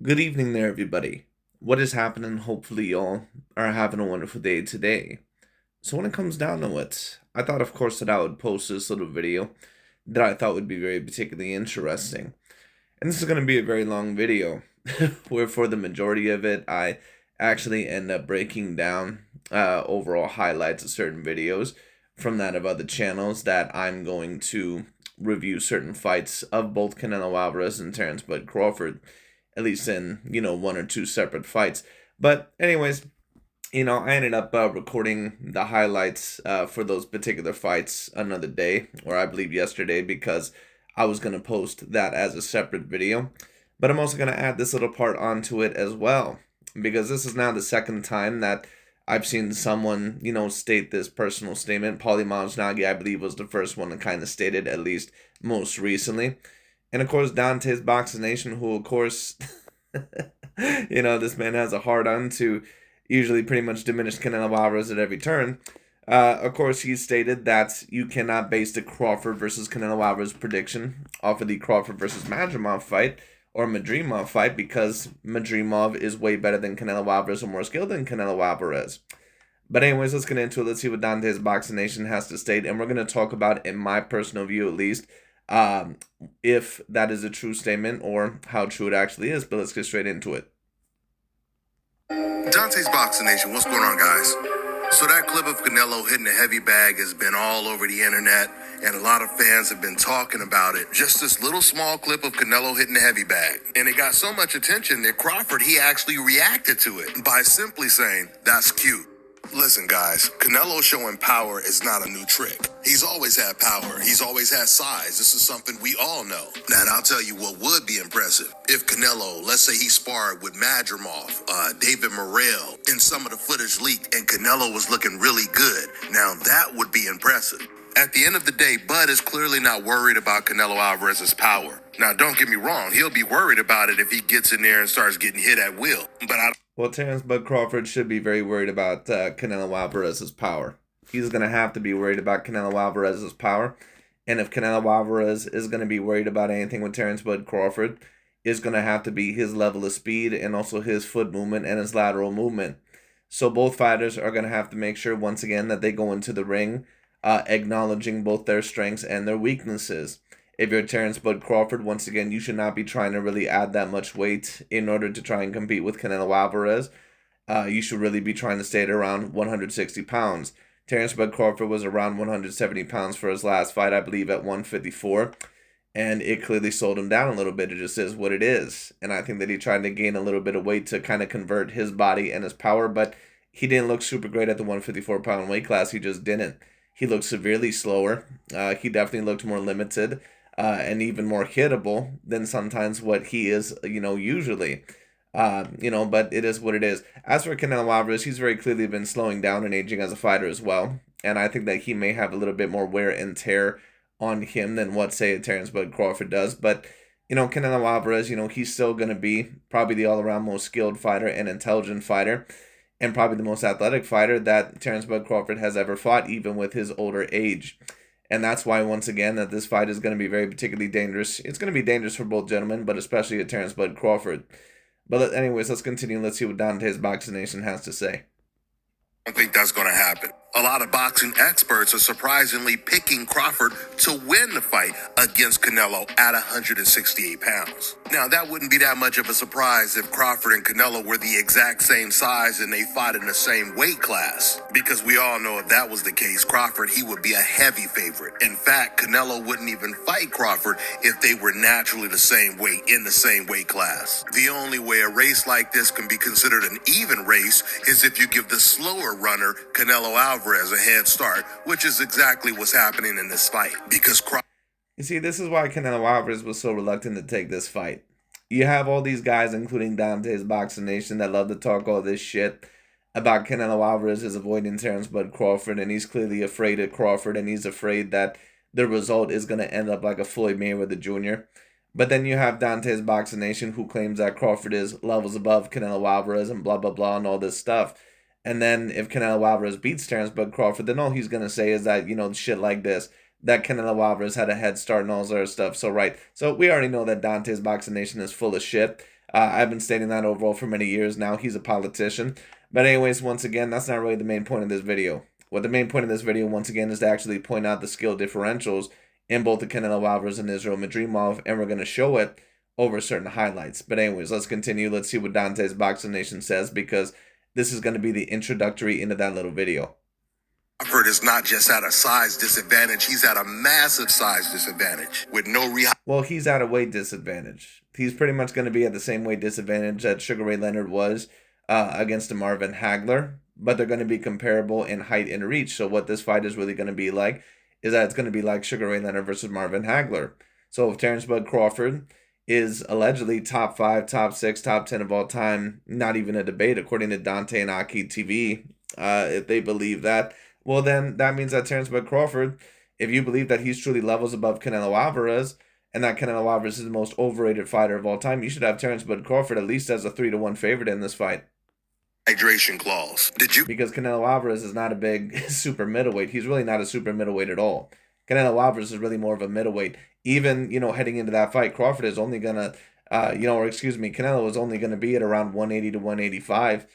Good evening there, everybody. What is happening? Hopefully, y'all are having a wonderful day today. So, when it comes down to it, I thought, of course, that I would post this little video that I thought would be very particularly interesting. And this is going to be a very long video, where for the majority of it, I actually end up breaking down overall highlights of certain videos from that of other channels that I'm going to review certain fights of both Canelo Alvarez and Terrence Bud Crawford, at least in, one or two separate fights. But anyways, I ended up recording the highlights for those particular fights another day, or I believe yesterday, because I was going to post that as a separate video. But I'm also going to add this little part onto it as well, because this is now the second time that I've seen someone, state this personal statement. Paulie Malignaggi, I believe, was the first one to kind of state it, at least most recently. And of course, DontaesBoxingNation, who, of course, this man has a hard on to usually pretty much diminish Canelo Alvarez at every turn. Of course, he stated that you cannot base the Crawford versus Canelo Alvarez prediction off of the Crawford versus Madrimov fight or Madrimov fight, because Madrimov is way better than Canelo Alvarez or more skilled than Canelo Alvarez. But anyways, let's get into it. Let's see what DontaesBoxingNation has to state. And we're going to talk about, in my personal view at least, if that is a true statement or how true it actually is. But let's get straight into it. Dante's Boxing Nation, what's going on, guys? So that clip of Canelo hitting the heavy bag has been all over the internet, and a lot of fans have been talking about it. Just this little small clip of Canelo hitting the heavy bag. And it got so much attention that Crawford, he actually reacted to it by simply saying, "That's cute." Listen, guys, Canelo showing power is not a new trick. He's always had power. He's always had size. This is something we all know. Now, and I'll tell you what would be impressive. If Canelo, let's say he sparred with Madrimov, David Morrell, and some of the footage leaked, and Canelo was looking really good. Now, that would be impressive. At the end of the day, Bud is clearly not worried about Canelo Alvarez's power. Now, don't get me wrong. He'll be worried about it if he gets in there and starts getting hit at will. But Well, Terrence Bud Crawford should be very worried about Canelo Alvarez's power. He's going to have to be worried about Canelo Alvarez's power. And if Canelo Alvarez is going to be worried about anything with Terrence Bud Crawford, it's going to have to be his level of speed and also his foot movement and his lateral movement. So both fighters are going to have to make sure, once again, that they go into the ring acknowledging both their strengths and their weaknesses. If you're Terrence Bud Crawford, once again, you should not be trying to really add that much weight in order to try and compete with Canelo Alvarez. You should really be trying to stay at around 160 pounds. Terrence Bud Crawford was around 170 pounds for his last fight, I believe, at 154. And it clearly slowed him down a little bit. It just is what it is. And I think that he tried to gain a little bit of weight to kind of convert his body and his power, but he didn't look super great at the 154-pound weight class. He just didn't. He looked severely slower. He definitely looked more limited. And even more hittable than sometimes what he is, usually. But it is what it is. As for Canelo Alvarez, he's very clearly been slowing down and aging as a fighter as well. And I think that he may have a little bit more wear and tear on him than what, say, Terrence Bud Crawford does. But, Canelo Alvarez, he's still going to be probably the all-around most skilled fighter and intelligent fighter, and probably the most athletic fighter that Terrence Bud Crawford has ever fought, even with his older age. And that's why, once again, that this fight is going to be very particularly dangerous. It's going to be dangerous for both gentlemen, but especially at Terrence Bud Crawford. But anyways, let's continue. Let's see what DontaesBoxingNation has to say. I don't think that's going to happen. A lot of boxing experts are surprisingly picking Crawford to win the fight against Canelo at 168 pounds. Now, that wouldn't be that much of a surprise if Crawford and Canelo were the exact same size and they fought in the same weight class. Because we all know if that was the case, Crawford, he would be a heavy favorite. In fact, Canelo wouldn't even fight Crawford if they were naturally the same weight in the same weight class. The only way a race like this can be considered an even race is if you give the slower runner, Canelo Alvarez, a head start, which is exactly what's happening in this fight. Because you see, this is why Canelo Alvarez was so reluctant to take this fight. You have all these guys, including DontaesBoxingNation, that love to talk all this shit about Canelo Alvarez is avoiding Terrence Bud Crawford, and he's clearly afraid of Crawford, and he's afraid that the result is going to end up like a Floyd Mayweather Jr. But then you have DontaesBoxingNation, who claims that Crawford is levels above Canelo Alvarez and blah, blah, blah, and all this stuff. And then if Canelo Alvarez beats Terrence Bud Crawford, then all he's going to say is that, shit like this, that Canelo Alvarez had a head start and all this other stuff. So we already know that DontaesBoxingNation is full of shit. I've been stating that overall for many years now. He's a politician. But anyways, once again, that's not really the main point of this video. What the main point of this video, once again, is to actually point out the skill differentials in both the Canelo Alvarez and Israel Madrimov, and we're going to show it over certain highlights. But anyways, let's continue. Let's see what Dante's Boxing Nation says, because this is going to be the introductory into that little video. Crawford is not just at a size disadvantage, he's at a massive size disadvantage with no Well, he's at a weight disadvantage. He's pretty much going to be at the same weight disadvantage that Sugar Ray Leonard was against Marvin Hagler, but they're going to be comparable in height and reach. So what this fight is really going to be like is that it's going to be like Sugar Ray Leonard versus Marvin Hagler. So if Terrence Bud Crawford is allegedly top 5, top 6, top 10 of all time, not even a debate, according to Dante and Aki TV, if they believe that, well, then that means that Terrence Bud Crawford, if you believe that he's truly levels above Canelo Alvarez, and that Canelo Alvarez is the most overrated fighter of all time, you should have Terrence Bud Crawford at least as a 3-1 favorite in this fight. Hydration clause. Because Canelo Alvarez is not a big super middleweight. He's really not a super middleweight at all. Canelo Alvarez is really more of a middleweight. Even, heading into that fight, Crawford is only going to, Canelo is only going to be at around 180 to 185.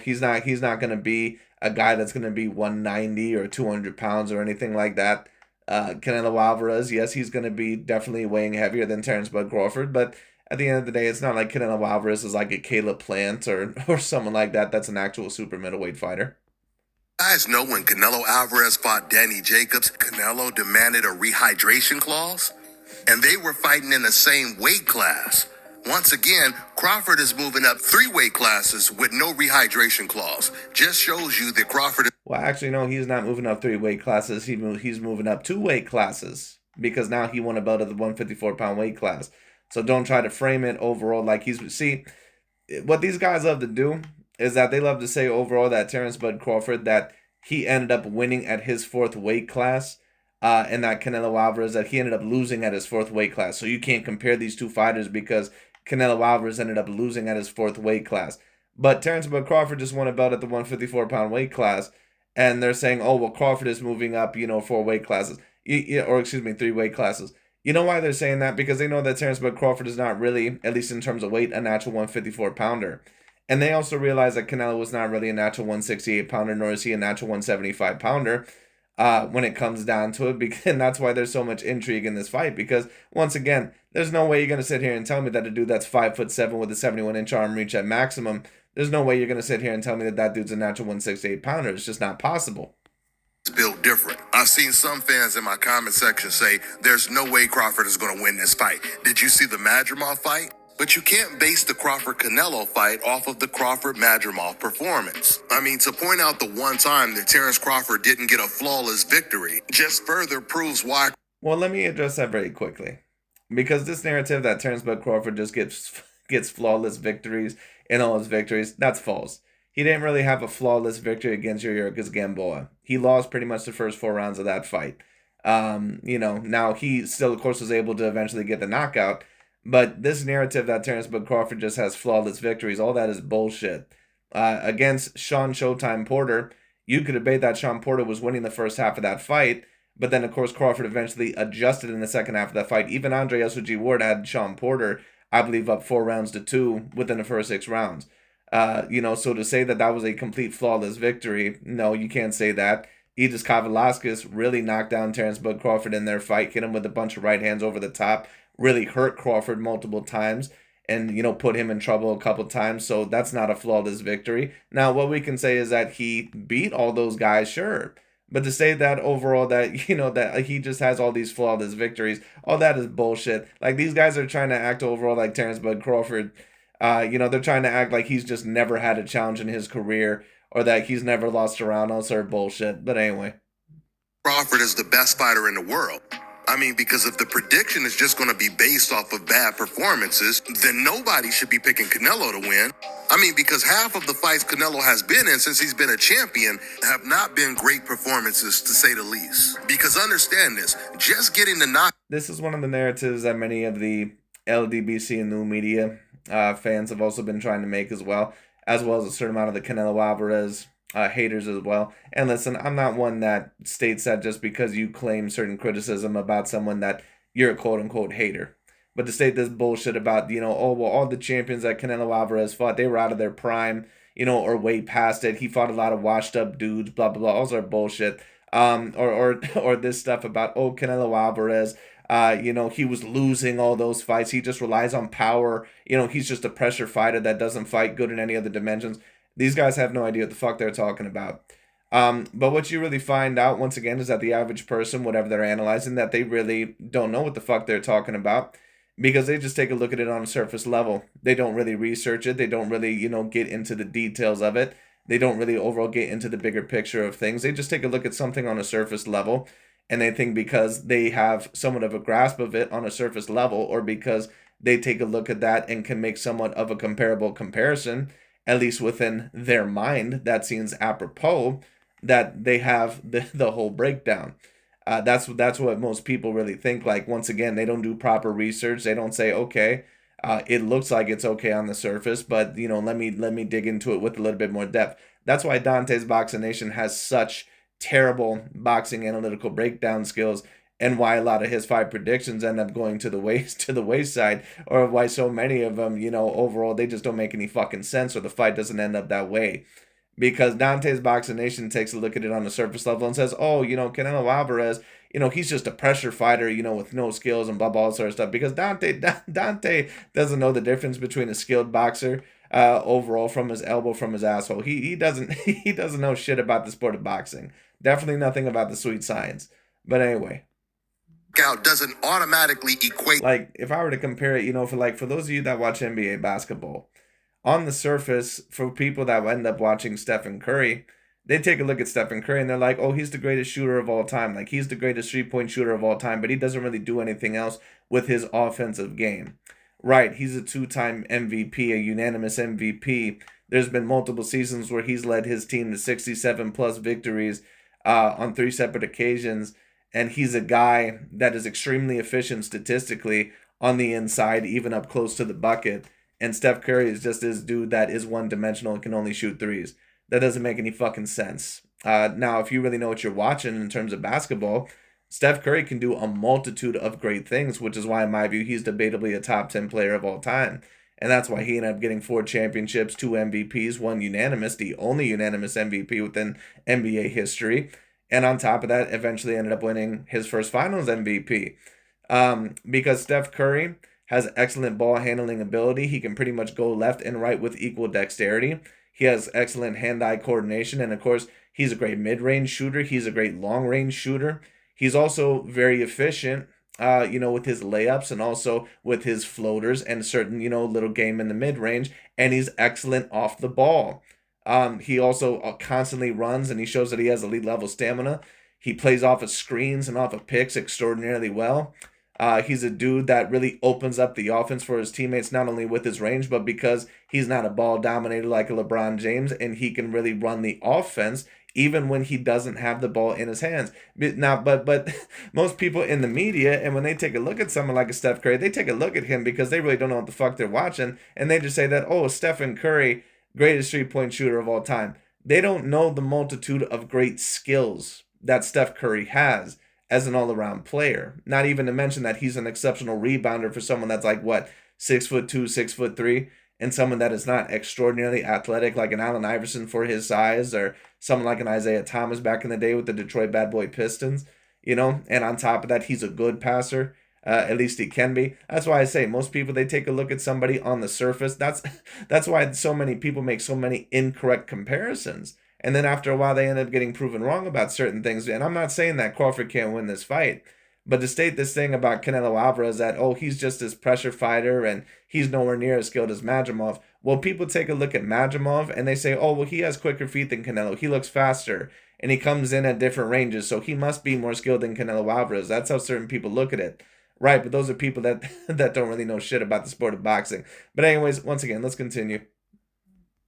He's not going to be a guy that's going to be 190 or 200 pounds or anything like that. Canelo Alvarez, yes, he's going to be definitely weighing heavier than Terrence Bud Crawford, but at the end of the day, it's not like Canelo Alvarez is like a Caleb Plant or someone like that. That's an actual super middleweight fighter. Guys know when Canelo Alvarez fought Danny Jacobs, Canelo demanded a rehydration clause, and they were fighting in the same weight class. Once again, Crawford is moving up 3 weight classes with no rehydration clause. Just shows you that Crawford is... Well, actually, no, he's not moving up 3 weight classes. He's moving up 2 weight classes, because now he won a belt at the 154-pound weight class. So don't try to frame it overall like see, what these guys love to do is that they love to say overall that Terrence Bud Crawford, that he ended up winning at his 4th weight class, and that Canelo Alvarez, that he ended up losing at his 4th weight class. So you can't compare these two fighters because Canelo Alvarez ended up losing at his 4th weight class. But Terrence Bud Crawford just won a belt at the 154-pound weight class, and they're saying, oh, well, Crawford is moving up, 4 weight classes, 3 weight classes. You know why they're saying that? Because they know that Terrence Bud Crawford is not really, at least in terms of weight, a natural 154-pounder. And they also realize that Canelo was not really a natural 168-pounder, nor is he a natural 175-pounder when it comes down to it. And that's why there's so much intrigue in this fight. Because, once again, there's no way you're going to sit here and tell me that a dude that's 5'7" with a 71-inch arm reach at maximum, there's no way you're going to sit here and tell me that that dude's a natural 168-pounder. It's just not possible. Built different. I've seen some fans in my comment section say there's no way Crawford is going to win this fight. Did you see the Madrimov fight? But you can't base the Crawford-Canelo fight off of the Crawford-Madrimov performance. I mean, to point out the one time that Terrence Crawford didn't get a flawless victory just further proves why. Well, let me address that very quickly. Because this narrative that Terrence Bud Crawford just gets flawless victories in all his victories, that's false. He didn't really have a flawless victory against Yuriorkis Gamboa. He lost pretty much the first 4 rounds of that fight. Now he still, of course, was able to eventually get the knockout. But this narrative that Terrence Bud Crawford just has flawless victories, all that is bullshit. Against Sean Showtime Porter, you could debate that Sean Porter was winning the first half of that fight. But then, of course, Crawford eventually adjusted in the second half of that fight. Even Andre S.O.G. Ward had Sean Porter, I believe, up 4-2 within the first 6 rounds. So to say that that was a complete flawless victory, no, you can't say that. Aegis Kavalauskas really knocked down Terrence Bud Crawford in their fight, hit him with a bunch of right hands over the top, really hurt Crawford multiple times, and, put him in trouble a couple times. So that's not a flawless victory. Now, what we can say is that he beat all those guys, sure. But to say that overall that, that he just has all these flawless victories, all that is bullshit. Like, these guys are trying to act overall like Terrence Bud Crawford. They're trying to act like he's just never had a challenge in his career, or that he's never lost to Ramos, or bullshit. But anyway. Crawford is the best fighter in the world. I mean, because if the prediction is just going to be based off of bad performances, then nobody should be picking Canelo to win. I mean, because half of the fights Canelo has been in since he's been a champion have not been great performances, to say the least. Because understand this, just getting the knock. This is one of the narratives that many of the LDBC and new media fans have also been trying to make as well as a certain amount of the Canelo Alvarez haters as well. And listen, I'm not one that states that just because you claim certain criticism about someone that you're a quote-unquote hater. But to state this bullshit about, oh, well, all the champions that Canelo Alvarez fought, they were out of their prime, or way past it. He fought a lot of washed up dudes, blah, blah, blah. All sorts of bullshit. Or this stuff about, oh, Canelo Alvarez, he was losing all those fights. He just relies on power. He's just a pressure fighter that doesn't fight good in any other dimensions. These guys have no idea what the fuck they're talking about. But what you really find out, once again, is that the average person, whatever they're analyzing, that they really don't know what the fuck they're talking about, because they just take a look at it on a surface level. They don't really research it. They don't really, get into the details of it. They don't really overall get into the bigger picture of things. They just take a look at something on a surface level, and they think because they have somewhat of a grasp of it on a surface level, or because they take a look at that and can make somewhat of a comparable comparison, at least within their mind, that seems apropos, that they have the whole breakdown. That's what most people really think. Like, once again, they don't do proper research. They don't say, okay, it looks like it's okay on the surface, but let me dig into it with a little bit more depth. That's why Dante's Boxing Nation has such terrible boxing analytical breakdown skills, and why a lot of his fight predictions end up going to the wayside, or why so many of them, overall they just don't make any fucking sense, or the fight doesn't end up that way. Because Dante's Boxing Nation takes a look at it on the surface level and says, oh, Canelo Alvarez, he's just a pressure fighter, with no skills and blah, blah, all sort of stuff. Because Dante doesn't know the difference between a skilled boxer overall, from his elbow, from his asshole. He doesn't he doesn't know shit about the sport of boxing. Definitely nothing about the sweet science. But anyway. Out doesn't automatically equate. Like, if I were to compare it, for those of you that watch NBA basketball, on the surface, for people that end up watching Stephen Curry, they take a look at Stephen Curry and they're like, oh, he's the greatest shooter of all time. Like, he's the greatest three-point shooter of all time, but he doesn't really do anything else with his offensive game. Right, he's a two-time MVP, a unanimous MVP. There's been multiple seasons where he's led his team to 67-plus victories on 3 separate occasions, and he's a guy that is extremely efficient statistically on the inside, even up close to the bucket. And Steph Curry is just this dude that is one-dimensional and can only shoot threes. That doesn't make any fucking sense. Now, if you really know what you're watching in terms of basketball, Steph Curry can do a multitude of great things, which is why, in my view, he's debatably a top 10 player of all time. And that's why he ended up getting 4 championships, 2 MVPs, 1 unanimous, the only unanimous MVP within NBA history. And on top of that, eventually ended up winning his first finals MVP. Because Steph Curry has excellent ball handling ability. He can pretty much go left and right with equal dexterity. He has excellent hand-eye coordination. And of course, he's a great mid-range shooter. He's a great long-range shooter. He's also very efficient, with his layups and also with his floaters and certain, little game in the mid-range. And he's excellent off the ball. He also constantly runs, and he shows that he has elite level stamina. He plays off of screens and off of picks extraordinarily well. He's a dude that really opens up the offense for his teammates, not only with his range, but because he's not a ball dominator like a LeBron James, and he can really run the offense even when he doesn't have the ball in his hands. But most people in the media, and when they take a look at someone like a Steph Curry, they take a look at him because they really don't know what the fuck they're watching, and they just say that, oh, Stephen Curry, greatest three-point shooter of all time. They don't know the multitude of great skills that Steph Curry has as an all-around player. Not even to mention that he's an exceptional rebounder for someone that's like, 6'2", 6'3", and someone that is not extraordinarily athletic, like an Allen Iverson for his size, or someone like an Isaiah Thomas back in the day with the Detroit Bad Boy Pistons, and on top of that, he's a good passer. At least he can be. That's why I say most people, they take a look at somebody on the surface. That's why so many people make so many incorrect comparisons. And then after a while, they end up getting proven wrong about certain things. And I'm not saying that Crawford can't win this fight, but to state this thing about Canelo Alvarez that, oh, he's just this pressure fighter and he's nowhere near as skilled as Madrimov. Well, people take a look at Madrimov and they say, oh, well, he has quicker feet than Canelo. He looks faster and he comes in at different ranges, so he must be more skilled than Canelo Alvarez. That's how certain people look at it. Right, but those are people that don't really know shit about the sport of boxing. But anyways, once again, let's continue.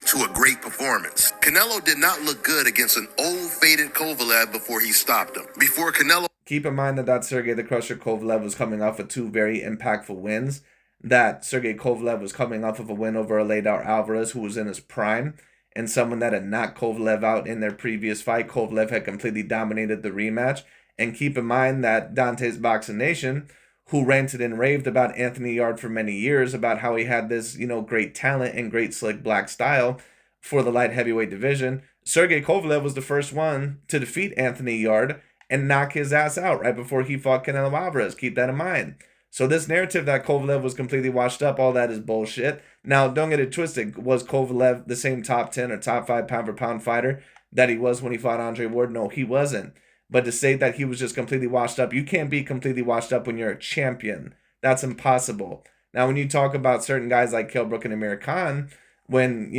To a great performance. Canelo did not look good against an old faded Kovalev before he stopped him. Before Canelo... Keep in mind that Sergey the Crusher Kovalev was coming off of 2 very impactful wins. That Sergey Kovalev was coming off of a win over Eleider Alvarez, who was in his prime, and someone that had knocked Kovalev out in their previous fight. Kovalev had completely dominated the rematch. And keep in mind that Dante's Boxing Nation, who ranted and raved about Anthony Yarde for many years, about how he had this, great talent and great slick black style for the light heavyweight division. Sergey Kovalev was the first one to defeat Anthony Yarde and knock his ass out right before he fought Canelo Alvarez. Keep that in mind. So this narrative that Kovalev was completely washed up, all that is bullshit. Now, don't get it twisted. Was Kovalev the same top 10 or top 5 pound-for-pound fighter that he was when he fought Andre Ward? No, he wasn't. But to say that he was just completely washed up, you can't be completely washed up when you're a champion. That's impossible. Now, when you talk about certain guys like Kell Brook and Amir Khan, when,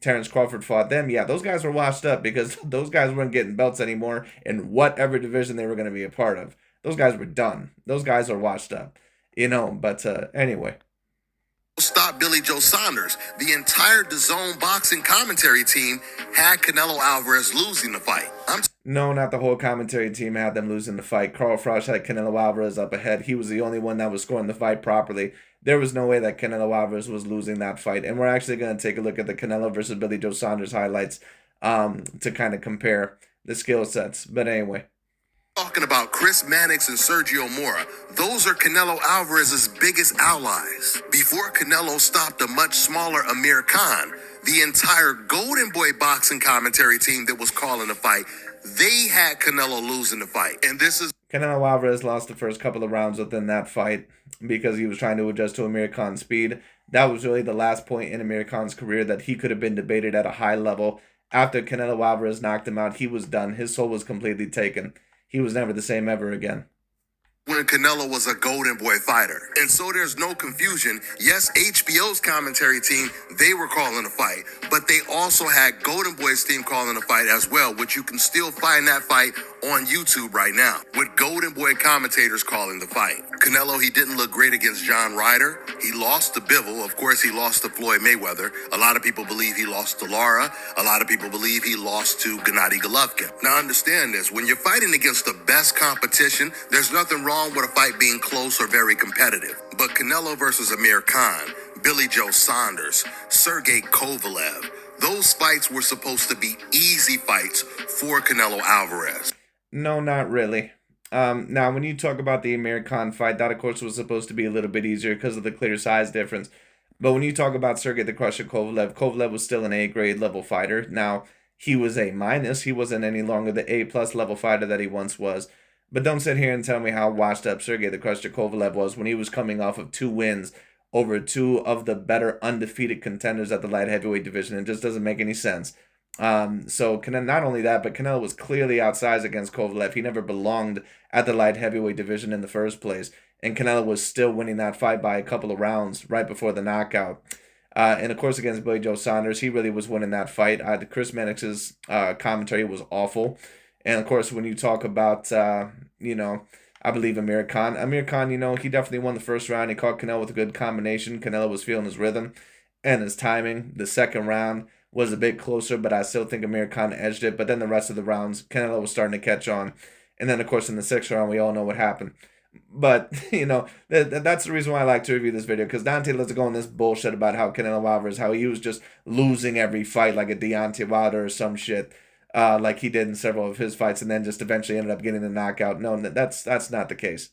Terrence Crawford fought them, yeah, those guys were washed up because those guys weren't getting belts anymore in whatever division they were going to be a part of. Those guys were done. Those guys are washed up, but anyway. Stop Billy Joe Saunders. The entire DAZN boxing commentary team had Canelo Alvarez losing the fight. No, not the whole commentary team had them losing the fight. Carl Froch had Canelo Alvarez up ahead. He was the only one that was scoring the fight properly. There was no way that Canelo Alvarez was losing that fight. And we're actually going to take a look at the Canelo versus Billy Joe Saunders highlights to kind of compare the skill sets. But anyway. Talking about Chris Mannix and Sergio Mora. Those are Canelo Alvarez's biggest allies. Before Canelo stopped a much smaller Amir Khan, the entire Golden Boy boxing commentary team that was calling the fight, they had Canelo losing the fight. And this is... Canelo Alvarez lost the first couple of rounds within that fight because he was trying to adjust to Amir Khan's speed. That was really the last point in Amir Khan's career that he could have been debated at a high level. After Canelo Alvarez knocked him out, he was done. His soul was completely taken. He was never the same ever again. When Canelo was a Golden Boy fighter. And so there's no confusion. Yes, HBO's commentary team, they were calling the fight, but they also had Golden Boy's team calling the fight as well, which you can still find that fight on YouTube right now, with Golden Boy commentators calling the fight. Canelo, he didn't look great against John Ryder. He lost to Bivol. Of course, he lost to Floyd Mayweather. A lot of people believe he lost to Lara. A lot of people believe he lost to Gennady Golovkin. Now, understand this. When you're fighting against the best competition, there's nothing wrong with a fight being close or very competitive. But Canelo versus Amir Khan, Billy Joe Saunders, Sergey Kovalev, those fights were supposed to be easy fights for Canelo Alvarez. No, not really. Now, when you talk about the Amir Khan fight, that, of course, was supposed to be a little bit easier because of the clear size difference. But when you talk about Sergey the Crusher Kovalev, Kovalev was still an A-grade level fighter. Now, he was A-. He wasn't any longer the A-plus level fighter that he once was. But don't sit here and tell me how washed up Sergey the Crusher Kovalev was when he was coming off of 2 wins over 2 of the better undefeated contenders at the light heavyweight division. It just doesn't make any sense. So not only that, but Canelo was clearly outsized against Kovalev. He never belonged at the light heavyweight division in the first place. And Canelo was still winning that fight by a couple of rounds right before the knockout. And of course, against Billy Joe Saunders, he really was winning that fight. Chris Mannix's commentary was awful. And of course, when you talk about, I believe Amir Khan, he definitely won the first round. He caught Canelo with a good combination. Canelo was feeling his rhythm and his timing. The second round was a bit closer, but I still think Amir Khan edged it. But then the rest of the rounds, Canelo was starting to catch on. And then, of course, in the 6th round, we all know what happened. But, that's the reason why I like to review this video, because Dante loves to go on this bullshit about how Canelo Alvarez, how he was just losing every fight like a Deontay Wilder or some shit, like he did in several of his fights, and then just eventually ended up getting the knockout. No, that's not the case.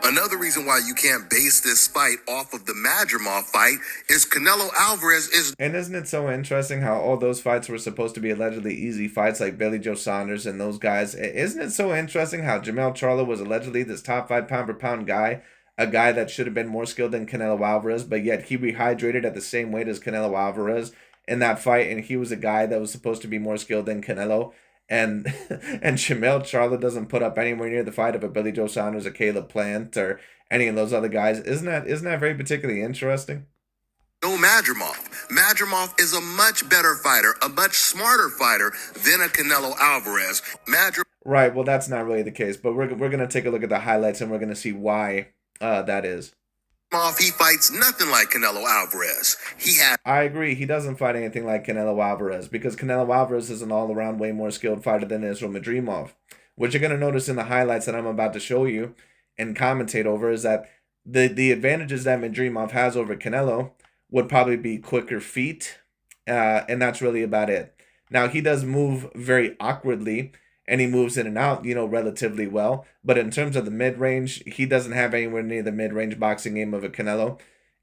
Another reason why you can't base this fight off of the Madrimov fight is Canelo Alvarez is... And isn't it so interesting how all those fights were supposed to be allegedly easy fights like Billy Joe Saunders and those guys? Isn't it so interesting how Jermell Charlo was allegedly this top 5 pound-for-pound guy, a guy that should have been more skilled than Canelo Alvarez, but yet he rehydrated at the same weight as Canelo Alvarez in that fight, and he was a guy that was supposed to be more skilled than Canelo. And Jermell Charlo doesn't put up anywhere near the fight of a Billy Joe Saunders, a Caleb Plant, or any of those other guys. Isn't that very particularly interesting? No, Madrimov. Madrimov is a much better fighter, a much smarter fighter than a Canelo Alvarez. Right, well, that's not really the case, but we're going to take a look at the highlights, and we're going to see why that is. He fights nothing like Canelo Alvarez. I agree. He doesn't fight anything like Canelo Alvarez because Canelo Alvarez is an all-around way more skilled fighter than Israel Madrimov. What you're going to notice in the highlights that I'm about to show you and commentate over is that the advantages that Madrimov has over Canelo would probably be quicker feet, and that's really about it. Now, he does move very awkwardly, and he moves in and out, relatively well. But in terms of the mid-range, he doesn't have anywhere near the mid-range boxing game of a Canelo.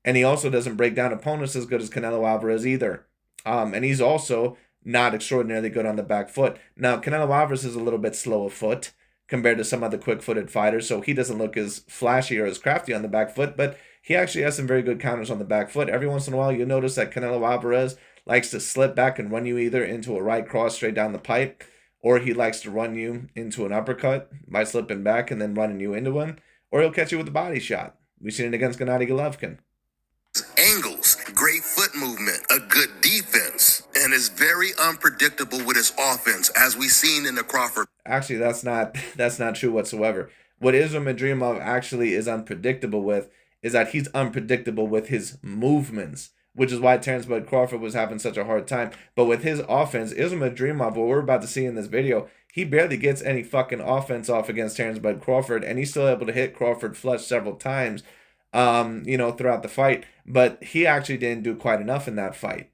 And he also doesn't break down opponents as good as Canelo Alvarez either. And he's also not extraordinarily good on the back foot. Now, Canelo Alvarez is a little bit slow of foot compared to some other quick-footed fighters, so he doesn't look as flashy or as crafty on the back foot, but he actually has some very good counters on the back foot. Every once in a while, you'll notice that Canelo Alvarez likes to slip back and run you either into a right cross straight down the pipe, or he likes to run you into an uppercut by slipping back and then running you into one, or he'll catch you with a body shot. We've seen it against Gennady Golovkin. Angles, great foot movement, a good defense, and is very unpredictable with his offense, as we've seen in the Crawford. Actually, that's not true whatsoever. What Israel Madrimov actually is unpredictable with is that he's unpredictable with his movements, which is why Terence Bud Crawford was having such a hard time. But with his offense, Israel Madrimov, what we're about to see in this video, he barely gets any fucking offense off against Terence Bud Crawford, and he's still able to hit Crawford flush several times, throughout the fight. But he actually didn't do quite enough in that fight.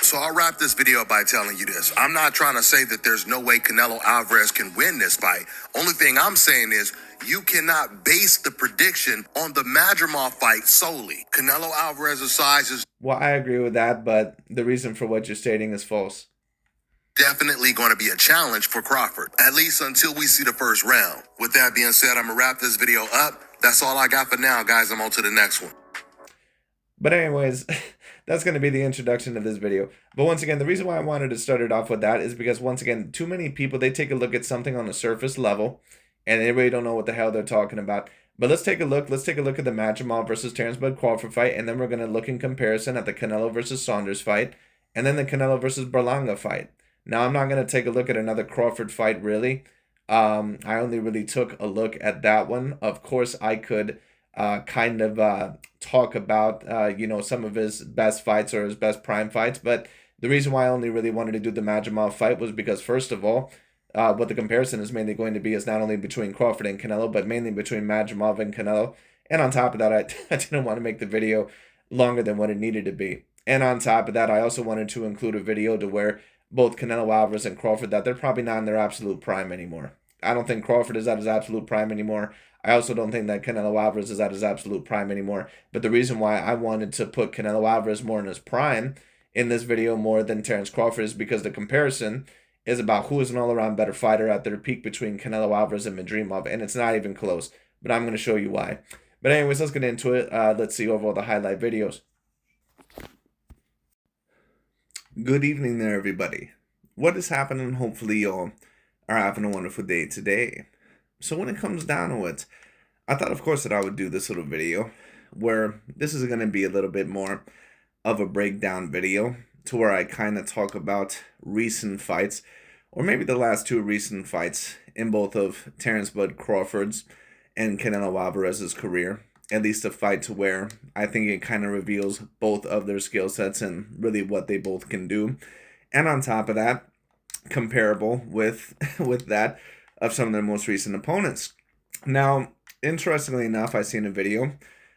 So I'll wrap this video up by telling you this. I'm not trying to say that there's no way Canelo Alvarez can win this fight. Only thing I'm saying is you cannot base the prediction on the Madrimov fight solely. Canelo Alvarez's size is... Well, I agree with that, but the reason for what you're stating is false. Definitely going to be a challenge for Crawford, at least until we see the first round. With that being said, I'm going to wrap this video up. That's all I got for now, guys. I'm on to the next one. But anyways, that's going to be the introduction of this video. But once again, the reason why I wanted to start it off with that is because, once again, too many people, they take a look at something on the surface level, and they really don't know what the hell they're talking about. But let's take a look. Let's take a look at the Madrimov versus Terence Bud Crawford fight, and then we're going to look in comparison at the Canelo versus Saunders fight, and then the Canelo versus Berlanga fight. Now, I'm not going to take a look at another Crawford fight, really. I only really took a look at that one. Of course, I could talk about, some of his best fights or his best prime fights. But the reason why I only really wanted to do the Madrimov fight was because, first of all, what the comparison is mainly going to be is not only between Crawford and Canelo, but mainly between Madrimov and Canelo. And on top of that, I didn't want to make the video longer than what it needed to be. And on top of that, I also wanted to include a video to where both Canelo Alvarez and Crawford, that they're probably not in their absolute prime anymore. I don't think Crawford is at his absolute prime anymore. I also don't think that Canelo Alvarez is at his absolute prime anymore. But the reason why I wanted to put Canelo Alvarez more in his prime in this video more than Terence Crawford is because the comparison is about who is an all-around better fighter at their peak between Canelo Alvarez and Madrimov. And it's not even close. But I'm going to show you why. But anyways, let's get into it. Let's see overall the highlight videos. Good evening there, everybody. What is happening? Hopefully y'all are having a wonderful day today. So when it comes down to it, I thought, of course, that I would do this little video where this is going to be a little bit more of a breakdown video to where I kind of talk about recent fights, or maybe the last two recent fights in both of Terence Bud Crawford's and Canelo Alvarez's career. At least a fight to where I think it kind of reveals both of their skill sets and really what they both can do. And on top of that, comparable with that of some of their most recent opponents. Now, interestingly enough, I seen a video,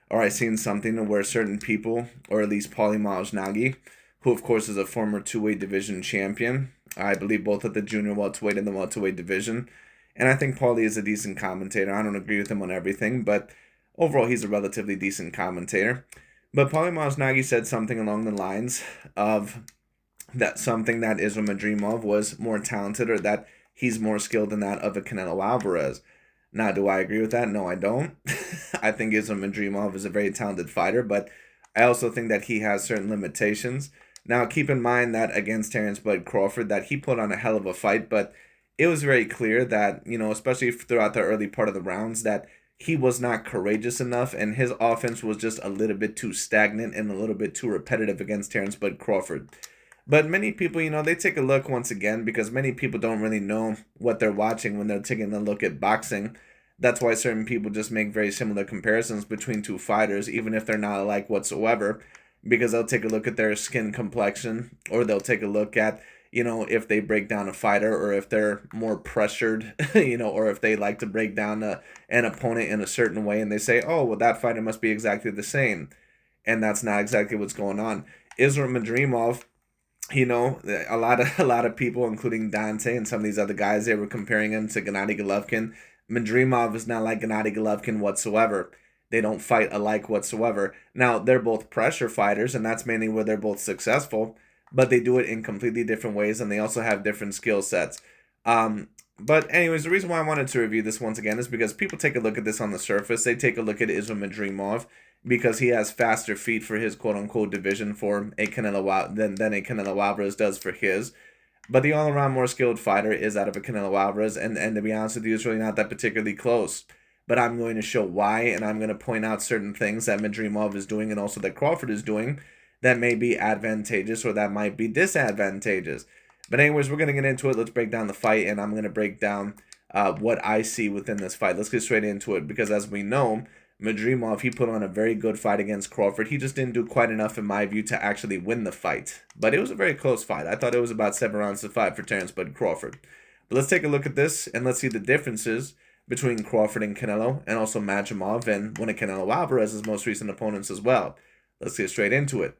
or I seen something where certain people, or at least Paulie Malignaggi, who of course is a former two-weight division champion, I believe both at the junior welterweight and the welterweight division, and I think Paulie is a decent commentator. I don't agree with him on everything, but overall he's a relatively decent commentator. But Paulie Malignaggi said something along the lines of that something that Israel Madrimov was more talented, or that he's more skilled than that of a Canelo Alvarez. Now, do I agree with that? No, I don't. I think Israel Madrimov is a very talented fighter, but I also think that he has certain limitations. Now, keep in mind that against Terence Bud Crawford, that he put on a hell of a fight, but it was very clear that, especially throughout the early part of the rounds, that he was not courageous enough, and his offense was just a little bit too stagnant and a little bit too repetitive against Terence Bud Crawford. But many people, they take a look once again, because many people don't really know what they're watching when they're taking a look at boxing. That's why certain people just make very similar comparisons between two fighters, even if they're not alike whatsoever, because they'll take a look at their skin complexion, or they'll take a look at, if they break down a fighter, or if they're more pressured, or if they like to break down an opponent in a certain way, and they say, oh, well, that fighter must be exactly the same. And that's not exactly what's going on. Israel Madrimov You know, a lot of people, including Dante and some of these other guys, they were comparing him to Gennady Golovkin. Madrimov is not like Gennady Golovkin whatsoever. They don't fight alike whatsoever. Now, they're both pressure fighters, and that's mainly where they're both successful, but they do it in completely different ways, and they also have different skill sets. But anyways, the reason why I wanted to review this once again is because people take a look at this on the surface. They take a look at Islam Madrimov because he has faster feet for his quote-unquote division for a Canelo than a Canelo Alvarez does for his. But the all-around more skilled fighter is out of a Canelo Alvarez, and to be honest with you, it's really not that particularly close. But I'm going to show why, and I'm going to point out certain things that Madrimov is doing and also that Crawford is doing that may be advantageous or that might be disadvantageous. But anyways, we're going to get into it. Let's break down the fight, and I'm going to break down what I see within this fight. Let's get straight into it, because as we know, Madrimov, he put on a very good fight against Crawford. He just didn't do quite enough, in my view, to actually win the fight. But it was a very close fight. I thought it was about 7 rounds to 5 for Terence Bud Crawford. But let's take a look at this, and let's see the differences between Crawford and Canelo, and also Madrimov and one of Canelo Alvarez's most recent opponents as well. Let's get straight into it.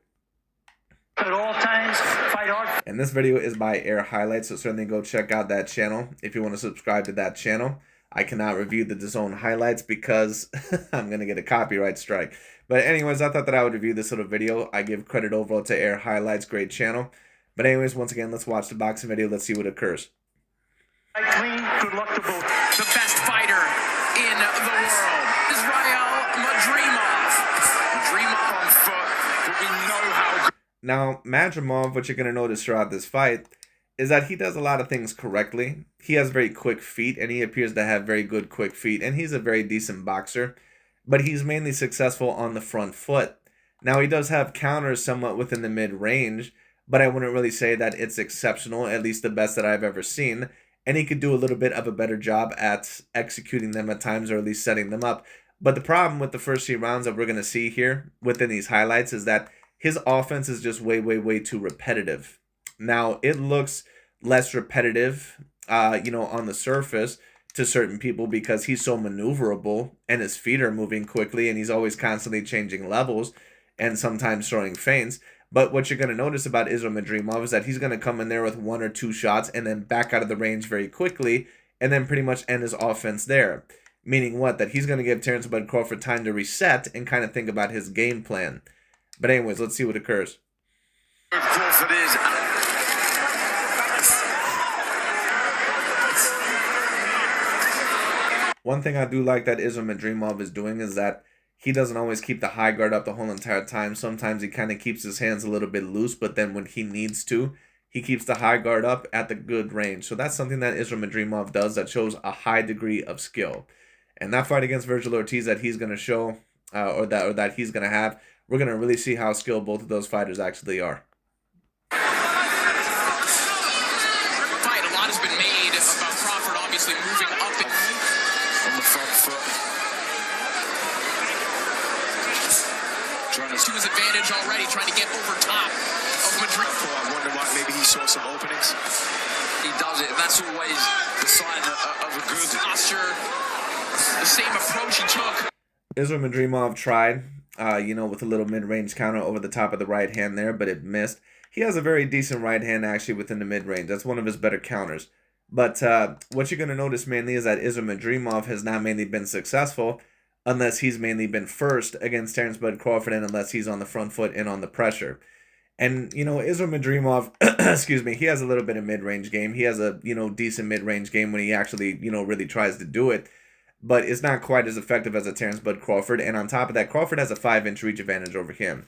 At all times, fight hard. And this video is by Air Highlights, so certainly go check out that channel if you want to subscribe to that channel. I cannot review the DAZN highlights because I'm going to get a copyright strike. But anyways, I thought that I would review this little video. I give credit overall to Air Highlights, great channel. But anyways, once again, let's watch the boxing video. Let's see what occurs. Clean, good luck to both. The best fighter in the world, Israel Madrimov. Madrimov on foot, but we know how good. Now, Madrimov, what you're going to notice throughout this fight is that he does a lot of things correctly. He has very quick feet, and he appears to have very good quick feet, and he's a very decent boxer, but he's mainly successful on the front foot. Now, he does have counters somewhat within the mid-range, but I wouldn't really say that it's exceptional, at least the best that I've ever seen, and he could do a little bit of a better job at executing them at times, or at least setting them up. But the problem with the first 3 rounds that we're going to see here within these highlights is that his offense is just way too repetitive. Now, it looks less repetitive, you know, on the surface to certain people because he's so maneuverable and his feet are moving quickly and he's always constantly changing levels and sometimes throwing feints. But what you're going to notice about Islam Madrimov is that he's going to come in there with 1 or 2 shots and then back out of the range very quickly and then pretty much end his offense there. Meaning what? That he's going to give Terence Bud Crawford time to reset and kind of think about his game plan. But anyways, let's see what occurs. Crawford is. One thing I do like that Islam Madrimov is doing is that he doesn't always keep the high guard up the whole entire time. Sometimes he kind of keeps his hands a little bit loose, but then when he needs to, he keeps the high guard up at the good range. So that's something that Islam Madrimov does that shows a high degree of skill. And that fight against Virgil Ortiz that he's going to show, or that he's going to have, we're going to really see how skilled both of those fighters actually are. Fight, a lot has been made about Crawford obviously moving up on the front foot. Trying to his advantage already, trying to get over top of Madrid. I wonder why maybe he saw some openings. He does it, and that's always the sign of a good posture. The same approach he took. Islam Madrimov tried, you know, with a little mid-range counter over the top of the right hand there, but it missed. He has a very decent right hand actually within the mid-range. That's one of his better counters. But what you're going to notice mainly is that Islam Madrimov has not mainly been successful unless he's mainly been first against Terence Bud Crawford and unless he's on the front foot and on the pressure. And, you know, Islam Madrimov, excuse me, he has a little bit of mid-range game. He has a, you know, decent mid-range game when he actually, you know, really tries to do it. But it's not quite as effective as a Terence Bud Crawford. And on top of that, Crawford has a 5-inch reach advantage over him.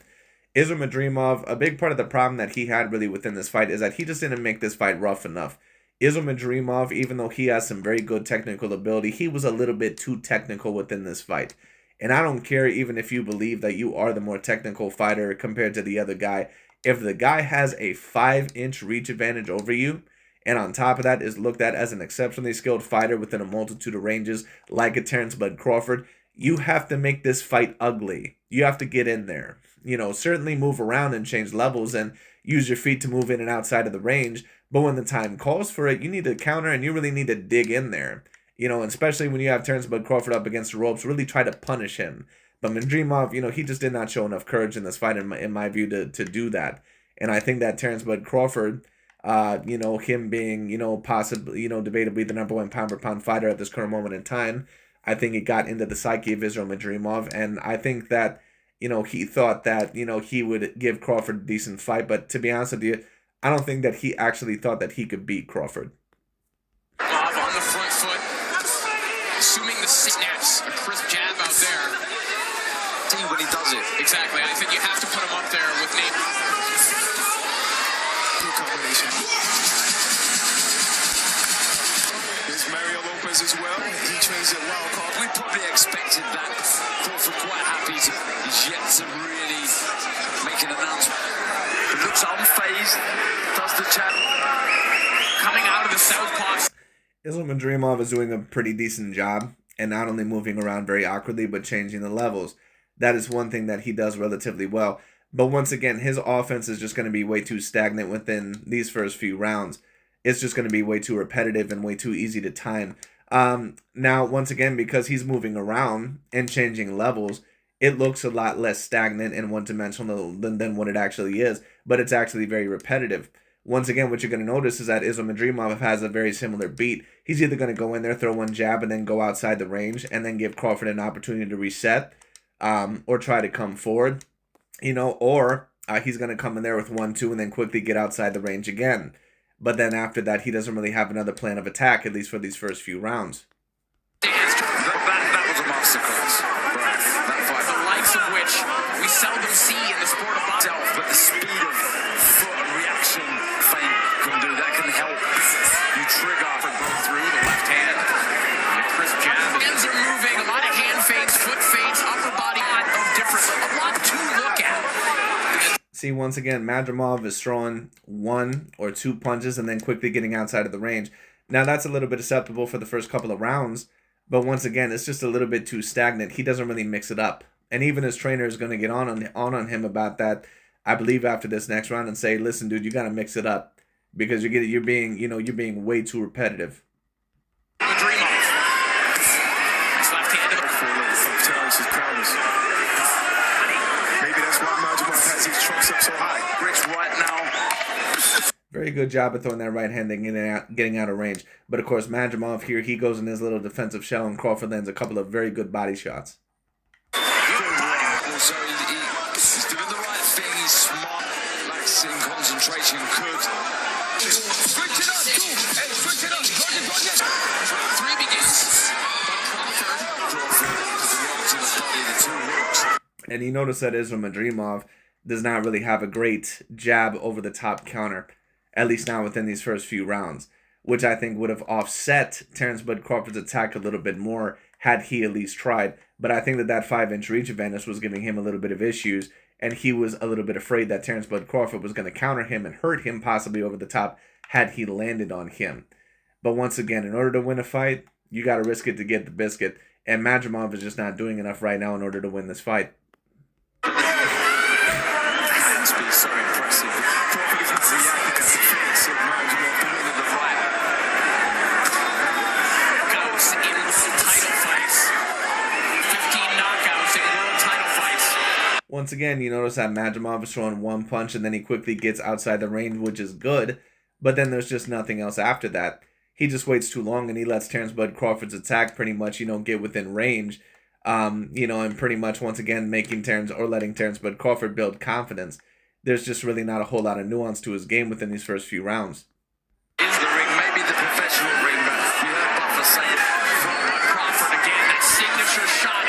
Islam Madrimov, a big part of the problem that he had really within this fight is that he just didn't make this fight rough enough. Islam Madrimov, even though he has some very good technical ability, he was a little bit too technical within this fight. And I don't care even if you believe that you are the more technical fighter compared to the other guy. If the guy has a 5-inch reach advantage over you, and on top of that is looked at as an exceptionally skilled fighter within a multitude of ranges like a Terence Bud Crawford, you have to make this fight ugly. You have to get in there. You know, certainly move around and change levels and use your feet to move in and outside of the range. But when the time calls for it, you need to counter and you really need to dig in there. You know, and especially when you have Terence Bud Crawford up against the ropes, really try to punish him. But Madrimov, you know, he just did not show enough courage in this fight, in my view, to do that. And I think that Terrence Bud Crawford, him being, possibly, debatably the #1 pound-for-pound fighter at this current moment in time, I think it got into the psyche of Israel Madrimov. And I think that, he thought that, he would give Crawford a decent fight. But to be honest with you, I don't think that he actually thought that he could beat Crawford. Bob on the front foot, assuming the snaps, a crisp jab out there. See when he does it. Exactly. I think you have to put him up there with Nate. Good combination. There's Mario Lopez as well. He trains at Wild Card. We probably expected that. Crawford quite happy. He's yet to really make an announcement. He looks unfazed. Does the jab. Coming out of the southpaw. Israel Madrimov is doing a pretty decent job, and not only moving around very awkwardly, but changing the levels. That is one thing that he does relatively well. But once again, his offense is just going to be way too stagnant within these first few rounds. It's just going to be way too repetitive and way too easy to time. Now, once again, because he's moving around and changing levels, it looks a lot less stagnant and one-dimensional than what it actually is. But it's actually very repetitive. Once again, what you're going to notice is that Israel Madrimov has a very similar beat. He's either going to go in there, throw one jab, and then go outside the range, and then give Crawford an opportunity to reset, or try to come forward, or he's going to come in there with 1-2 and then quickly get outside the range again. But then after that, he doesn't really have another plan of attack, at least for these first few rounds. That was a masterclass. Right. That fight, the likes of which we seldom see in the sport of boxing. But the speed of foot and reaction feint can do that, can help you trigger and go through the left hand. And a crisp jab. Hands are moving, a lot of hand feints, foot feints, upper body, a lot of different, a lot to look at. See, once again, Madrimov is throwing 1 or 2 punches and then quickly getting outside of the range. Now, that's a little bit acceptable for the first couple of rounds, but once again, it's just a little bit too stagnant. He doesn't really mix it up. And even his trainer is going to get on him about that, I believe, after this next round and say, listen, dude, you got to mix it up because you're being way too repetitive. Madrimov. His left hand Of Terrence's counters. Maybe that's why Madrimov has his trumps up so high. Rich right now. Very good job of throwing that right hand and getting out of range. But of course, Madrimov here, he goes in his little defensive shell, and Crawford lands a couple of very good body shots. Also, he's doing the right thing. He's smart. Lacks in concentration. Could. Switch it up, too. Hey, switch it up. Round 3 begins. And you notice that Israel Madrimov does not really have a great jab over the top counter, at least not within these first few rounds, which I think would have offset Terrence Bud Crawford's attack a little bit more had he at least tried. But I think that 5-inch reach advantage was giving him a little bit of issues, and he was a little bit afraid that Terrence Bud Crawford was going to counter him and hurt him possibly over the top had he landed on him. But once again, in order to win a fight, you got to risk it to get the biscuit, and Madrimov is just not doing enough right now in order to win this fight. Hands be so impressive. Crawford is not reacting as defense of Madrimov to win the fight. Knockouts in world title fights. 15 knockouts in world title fights. Once again, you notice that Madrimov is throwing 1 punch and then he quickly gets outside the range, which is good. But then there's just nothing else after that. He just waits too long and he lets Terrence Bud Crawford's attack pretty much, get within range. And pretty much once again letting Terrence Bud Crawford build confidence. There's just really not a whole lot of nuance to his game within these first few rounds. Is the ring, maybe the professional ring, but we heard Buffer say it from Bud Crawford again, that signature shot.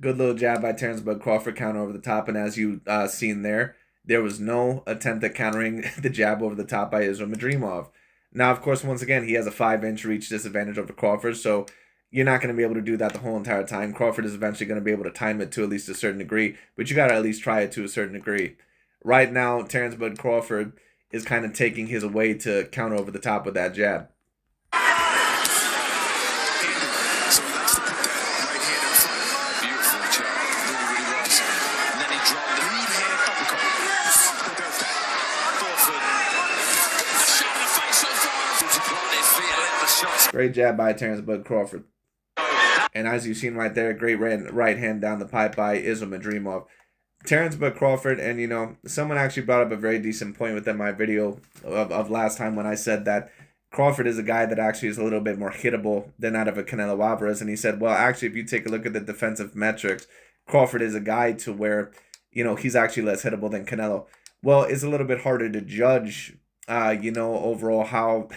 Good little jab by Terrence Bud Crawford, counter over the top, and as you seen there was no attempt at countering the jab over the top by Israel Madrimov. Now, of course, once again, he has a 5-inch reach disadvantage over Crawford, so you're not going to be able to do that the whole entire time. Crawford is eventually going to be able to time it to at least a certain degree, but you got to at least try it to a certain degree. Right now, Terrence Bud Crawford is kind of taking his way to counter over the top with that jab. So he likes to put that right hand in front. Beautiful jab. Really was. And then he dropped the lead hand uppercut. Who does that? Crawford. The shot of the fight so far. He brought his feet and let the shots. Great jab by Terrence Bud Crawford. And as you've seen right there, great right hand down the pipe by Israel Madrimov. Terrence Bud Crawford, and you know, someone actually brought up a very decent point within my video of last time when I said that Crawford is a guy that actually is a little bit more hittable than that of a Canelo Alvarez. And he said, well, actually, if you take a look at the defensive metrics, Crawford is a guy to where, you know, he's actually less hittable than Canelo. Well, it's a little bit harder to judge, you know, overall how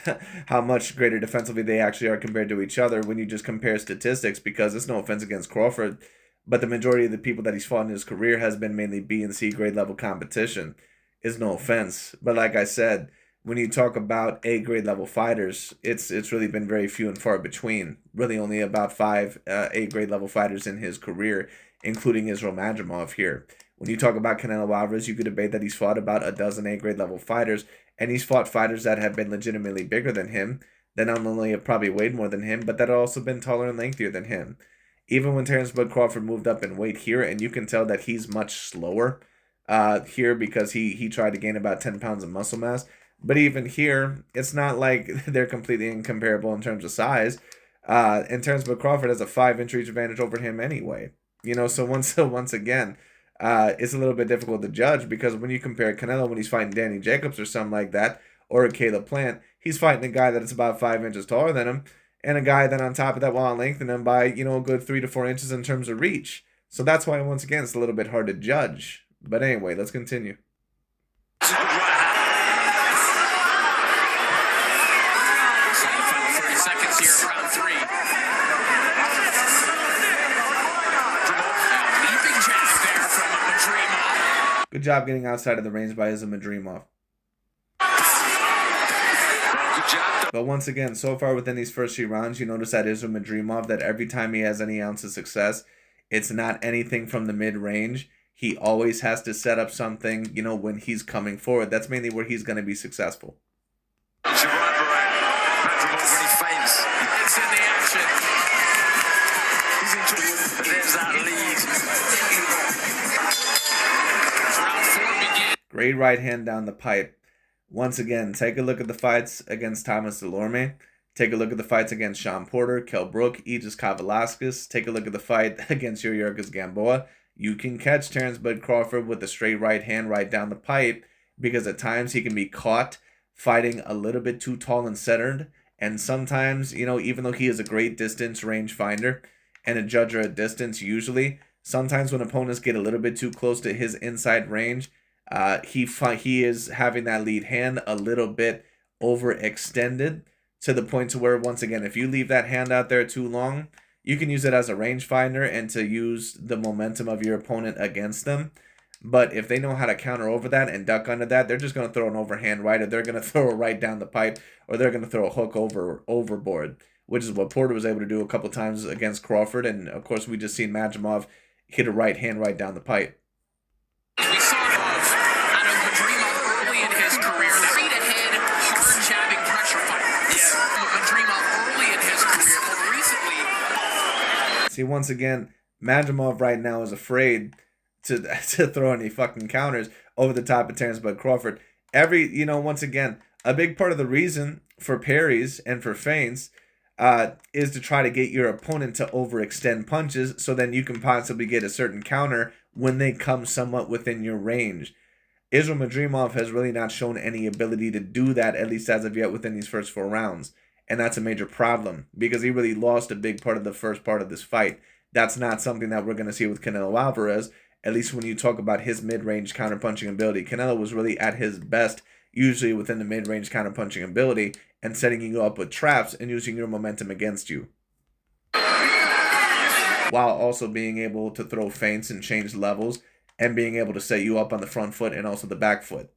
much greater defensively they actually are compared to each other when you just compare statistics, because it's no offense against Crawford, but the majority of the people that he's fought in his career has been mainly B and C grade level competition. Is no offense. But like I said, when you talk about A grade level fighters, it's really been very few and far between. Really only about 5 A grade level fighters in his career, including Israel Madrimov here. When you talk about Canelo Alvarez, you could debate that he's fought about a dozen A grade level fighters, and he's fought fighters that have been legitimately bigger than him, that not only have probably weighed more than him, but that have also been taller and lengthier than him. Even when Terrence Bud Crawford moved up in weight here, and you can tell that he's much slower here because he tried to gain about 10 pounds of muscle mass. But even here, it's not like they're completely incomparable in terms of size. And Terrence Bud Crawford has a 5-inch reach advantage over him anyway. You know, so once again, it's a little bit difficult to judge, because when you compare Canelo when he's fighting Danny Jacobs or something like that, or a Caleb Plant, he's fighting a guy that's about 5 inches taller than him, and a guy that on top of that will lengthen him by, you know, a good 3 to 4 inches in terms of reach. So that's why, once again, it's a little bit hard to judge. But anyway, let's continue. This is good right hand. So the final 30 seconds here of round 3. Leaping jab there from Madrimov. Good job getting outside of the range by Madrimov. But once again, so far within these first 3 rounds, you notice that Israel Madrimov, that every time he has any ounce of success, it's not anything from the mid-range. He always has to set up something, you know, when he's coming forward. That's mainly where he's going to be successful. It's in the action. He's in trouble. There's that lead. Round 4 begins. Great right hand down the pipe. Once again, take a look at the fights against Thomas Delorme. Take a look at the fights against Sean Porter, Kell Brook, Aegis Kavalauskas. Take a look at the fight against Yuriorkis Gamboa. You can catch Terrence Bud Crawford with a straight right hand right down the pipe, because at times he can be caught fighting a little bit too tall and centered. And sometimes, you know, even though he is a great distance range finder and a judger at distance usually, sometimes when opponents get a little bit too close to his inside range, he is having that lead hand a little bit overextended, to the point to where, once again, if you leave that hand out there too long, you can use it as a rangefinder and to use the momentum of your opponent against them. But if they know how to counter over that and duck under that, they're just going to throw an overhand right, or they're going to throw a right down the pipe, or they're going to throw a hook overboard, which is what Porter was able to do a couple times against Crawford. And of course, we just seen Madrimov hit a right hand right down the pipe. We saw out of Madrimov early in his career, straight ahead, hard jabbing pressure fight. Madrimov early in his career, more recently. See, once again, Madrimov right now is afraid to throw any fucking counters over the top of Terrence Bud Crawford. Once again, a big part of the reason for parries and for feints is to try to get your opponent to overextend punches, so then you can possibly get a certain counter when they come somewhat within your range. Israel Madrimov has really not shown any ability to do that, at least as of yet, within these first 4 rounds. And that's a major problem, because he really lost a big part of the first part of this fight. That's not something that we're going to see with Canelo Alvarez, at least when you talk about his mid-range counterpunching ability. Canelo was really at his best, usually within the mid-range counterpunching ability, and setting you up with traps and using your momentum against you, while also being able to throw feints and change levels, and being able to set you up on the front foot and also the back foot.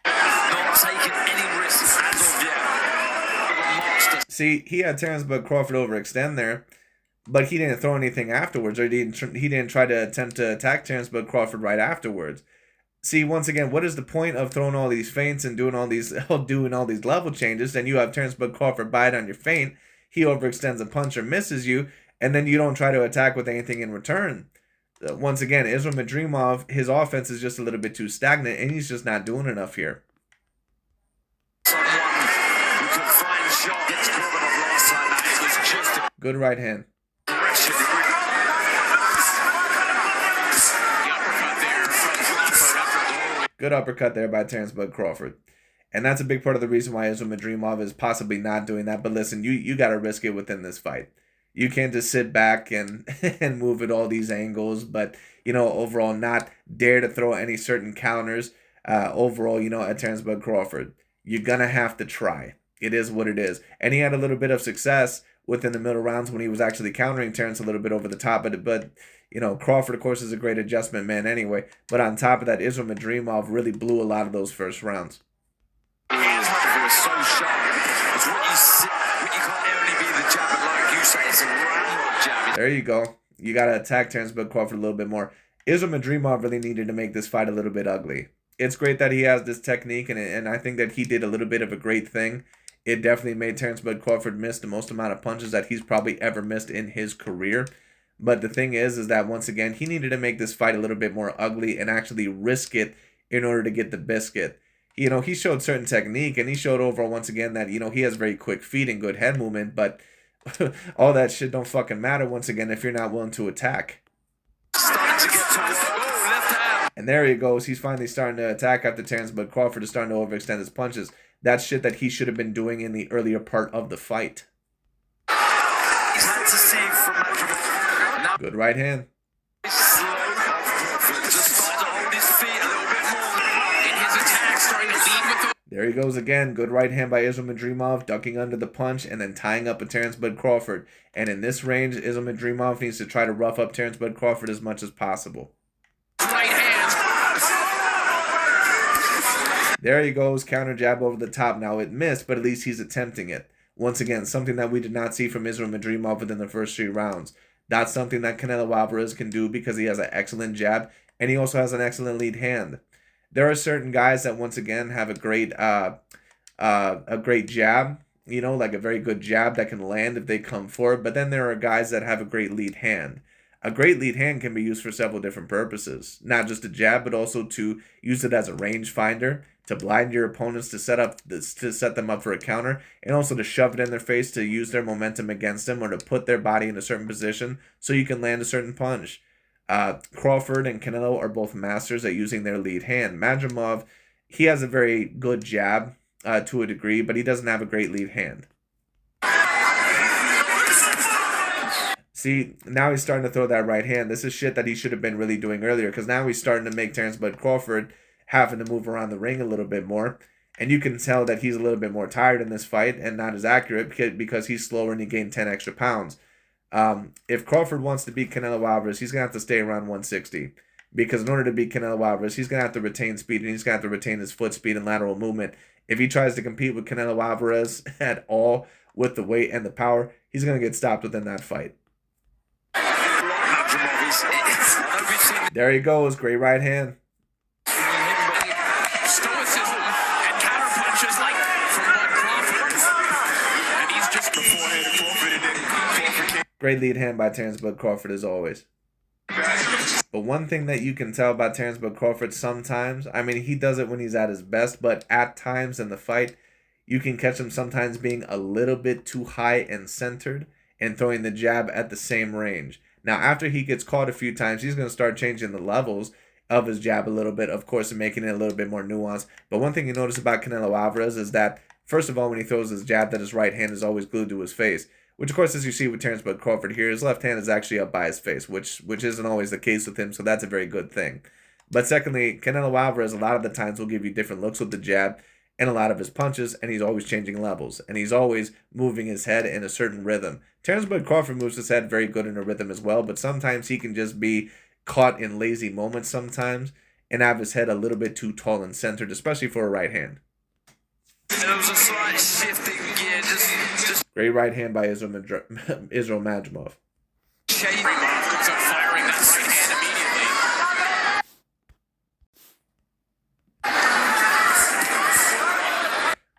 Not taking any risks as of yet. See, he had Terrence Bud Crawford overextend there, but he didn't throw anything afterwards, or he didn't try to attempt to attack Terrence Bud Crawford right afterwards. See, once again, what is the point of throwing all these feints and doing all these level changes? Then you have Terrence Bud Crawford bite on your feint, he overextends a punch or misses you, and then you don't try to attack with anything in return. Once again, Israel Madrimov, his offense is just a little bit too stagnant, and he's just not doing enough here. Good right hand. The uppercut there Good uppercut there by Terence Bud Crawford. And that's a big part of the reason why Israel Madrimov is possibly not doing that. But listen, you got to risk it within this fight. You can't just sit back and and move at all these angles, but, you know, overall not dare to throw any certain counters overall, you know, at Terence Bud Crawford. You're going to have to try. It is what it is. And he had a little bit of success within the middle rounds when he was actually countering Terence a little bit over the top. But you know, Crawford, of course, is a great adjustment man anyway. But on top of that, Israel Madrimov really blew a lot of those first rounds. He is so sharp. It's what you can't only be the jab, but like you say, it's a ramrod jab. There you go. You got to attack Terence Bud Crawford a little bit more. Israel Madrimov really needed to make this fight a little bit ugly. It's great that he has this technique, and I think that he did a little bit of a great thing. It definitely made Terence Bud Crawford miss the most amount of punches that he's probably ever missed in his career. But the thing is that once again, he needed to make this fight a little bit more ugly and actually risk it in order to get the biscuit. You know, he showed certain technique, and he showed overall once again that, you know, he has very quick feet and good head movement, but all that shit don't fucking matter once again if you're not willing to attack. Starting to get to left hand. And there he goes. He's finally starting to attack after Terence Bud Crawford is starting to overextend his punches. That's shit that he should have been doing in the earlier part of the fight. He's had to see from Madrimov. Now Good right hand. slow. Just starting to hold his feet a little bit more in his attack, starting to lead with the There he goes again. Good right hand by Israel Madrimov, ducking under the punch and then tying up a Terence Bud Crawford. And in this range, Israel Madrimov needs to try to rough up Terence Bud Crawford as much as possible. right hand. There he goes, counter jab over the top. Now it missed, but at least he's attempting it. Once again, something that we did not see from Israel Madrimov within the first 3 rounds. That's something that Canelo Alvarez can do because he has an excellent jab and he also has an excellent lead hand. There are certain guys that once again have a great jab, you know, like a very good jab that can land if they come forward. But then there are guys that have a great lead hand. A great lead hand can be used for several different purposes, not just a jab, but also to use it as a range finder, to blind your opponents, to set them up for a counter, and also to shove it in their face to use their momentum against them or to put their body in a certain position so you can land a certain punch. Crawford and Canelo are both masters at using their lead hand. Madrimov, he has a very good jab to a degree, but he doesn't have a great lead hand. See, now he's starting to throw that right hand. This is shit that he should have been really doing earlier, because now he's starting to make Terence Bud Crawford having to move around the ring a little bit more. And you can tell that he's a little bit more tired in this fight and not as accurate because he's slower and he gained 10 extra pounds. If Crawford wants to beat Canelo Alvarez, he's going to have to stay around 160. Because in order to beat Canelo Alvarez, he's going to have to retain speed and he's going to have to retain his foot speed and lateral movement. If he tries to compete with Canelo Alvarez at all with the weight and the power, he's going to get stopped within that fight. There he goes. Great right hand. Stoicism and counter punches like from Bud Crawford. And he's just beforehand Crawford and then Crawford. Great lead hand by Terence Bud Crawford as always. But one thing that you can tell about Terence Bud Crawford sometimes, I mean, he does it when he's at his best, but at times in the fight, you can catch him sometimes being a little bit too high and centered and throwing the jab at the same range. Now, after he gets caught a few times, he's going to start changing the levels of his jab a little bit, of course, and making it a little bit more nuanced. But one thing you notice about Canelo Alvarez is that, first of all, when he throws his jab, that his right hand is always glued to his face. Which, of course, as you see with Terence Bud Crawford here, his left hand is actually up by his face, which isn't always the case with him, so that's a very good thing. But secondly, Canelo Alvarez, a lot of the times, will give you different looks with the jab and a lot of his punches, and he's always changing levels, and he's always moving his head in a certain rhythm. Terence Bud Crawford moves his head very good in a rhythm as well, but sometimes he can just be caught in lazy moments sometimes and have his head a little bit too tall and centered, especially for a right hand. There was a slight shift in gear, just Great right hand by Israel Madrimov. shaving off, comes up firing that right hand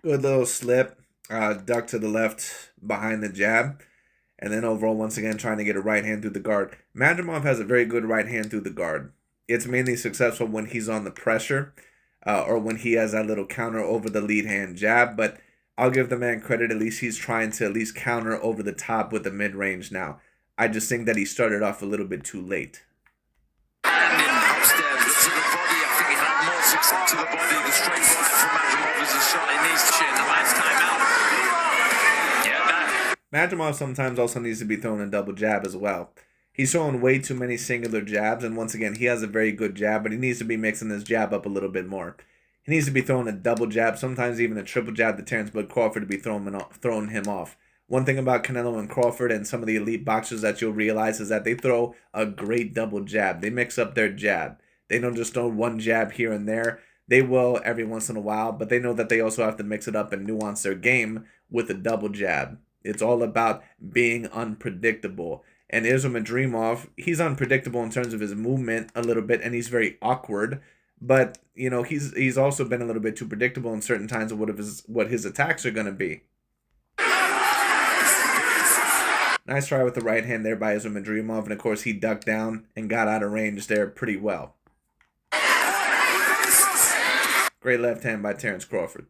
immediately. Good little slip, duck to the left behind the jab, and then overall once again trying to get a right hand through the guard. Madrimov has a very good right hand through the guard. It's mainly successful when he's on the pressure or when he has that little counter over the lead hand jab, but I'll give the man credit, at least he's trying to at least counter over the top with the mid-range now. I just think that he started off a little bit too late. And in upstairs, to the body, I think he had more success to the Madrimov sometimes also needs to be thrown a double jab as well. He's throwing way too many singular jabs, and once again, he has a very good jab, but he needs to be mixing his jab up a little bit more. He needs to be throwing a double jab, sometimes even a triple jab to Terence Bud Crawford to be throwing him off. One thing about Canelo and Crawford and some of the elite boxers that you'll realize is that they throw a great double jab. They mix up their jab. They don't just throw one jab here and there. They will every once in a while, but they know that they also have to mix it up and nuance their game with a double jab. It's all about being unpredictable. And Israel Madrimov, he's unpredictable in terms of his movement a little bit, and he's very awkward. But, you know, he's also been a little bit too predictable in certain times of what his attacks are going to be. Nice try with the right hand there by Israel Madrimov, and of course he ducked down and got out of range there pretty well. Great left hand by Terence Crawford.